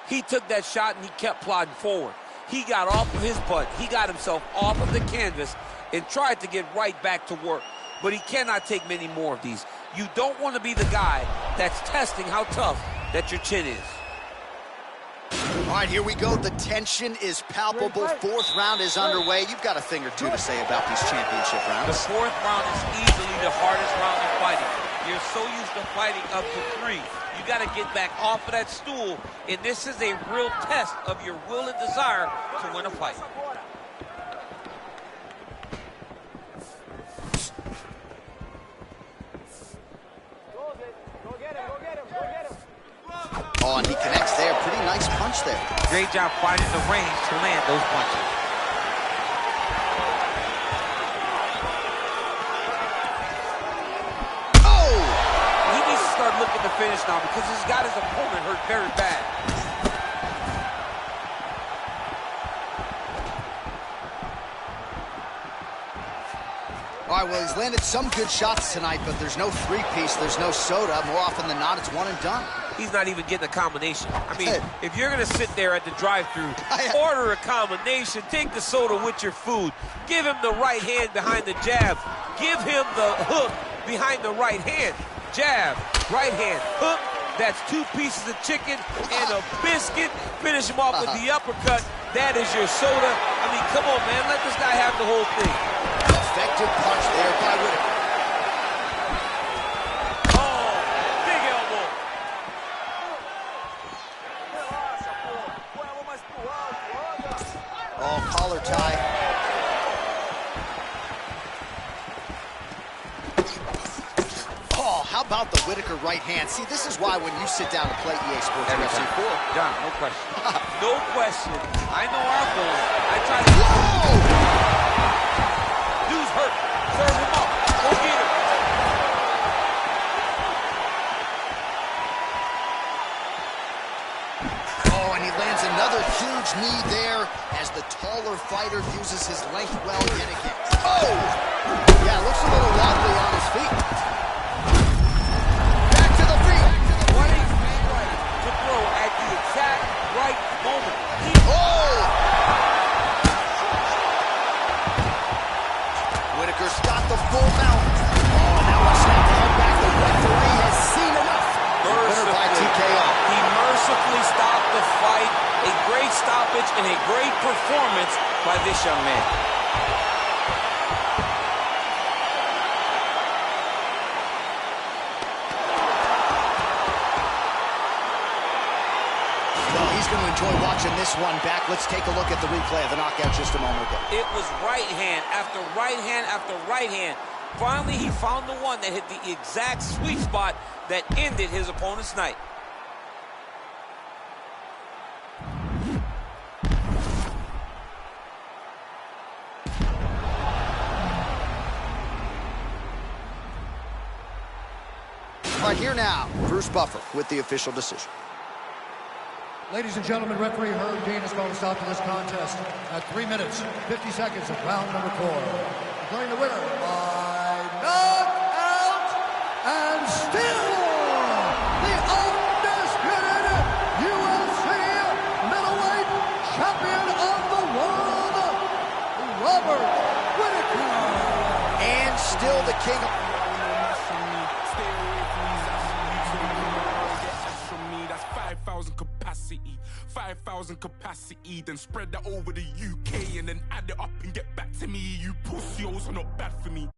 He took that shot and he kept plodding forward. He got off of his butt. He got himself off of the canvas and tried to get right back to work. But he cannot take many more of these. You don't want to be the guy that's testing how tough that your chin is. All right, here we go. The tension is palpable. Fourth round is underway. You've got a thing or two to say about these championship rounds. The fourth round is easily the hardest round in fighting. You're so used to fighting up to 3. You got to get back off of that stool, and this is a real test of your will and desire to win a fight. Oh, and he connects there. Pretty nice punch there. Great job finding the range to land those punches. Oh! He needs to start looking to finish now because he's got his opponent hurt very bad. All right, well, he's landed some good shots tonight, but there's no three-piece, there's no soda. More often than not, it's one and done. He's not even getting a combination. I mean, if you're going to sit there at the drive-thru, order a combination, take the soda with your food, give him the right hand behind the jab, give him the hook behind the right hand, jab, right hand, hook. That's 2 pieces of chicken and a biscuit. Finish him off with the uppercut. That is your soda. I mean, come on, man. Let this guy have the whole thing. Effective punch there by Whittaker. Oh, big elbow. Oh, collar tie. Oh, how about the Whittaker right hand? See, this is why when you sit down to play EA Sports UFC 4. John, no question. No question. I know our goal. I try to... Whoa! Dude's hurt. Serve him up. Go get him. Oh, and he lands another huge knee there as the taller fighter uses his length well yet again. Oh! Yeah, looks a little wobbly on his feet. Back to the feet. Running straight to throw at the exact right moment. Oh! knowledge and a great performance by this young man. Well, he's going to enjoy watching this one back. Let's take a look at the replay of the knockout just a moment ago. It was right hand after right hand after right hand. Finally, he found the one that hit the exact sweet spot that ended his opponent's night. All right, here now, Bruce Buffer with the official decision. Ladies and gentlemen, referee Herb Dean has called a stop to this contest at 3 minutes, 50 seconds of round number 4. Declaring the winner by knockout and still the undisputed UFC middleweight champion of the world, Robert Whittaker. And still the king of... That's 5,000 capacity, 5,000 capacity, then spread that over the UK and then add it up and get back to me. You pussies are not bad for me.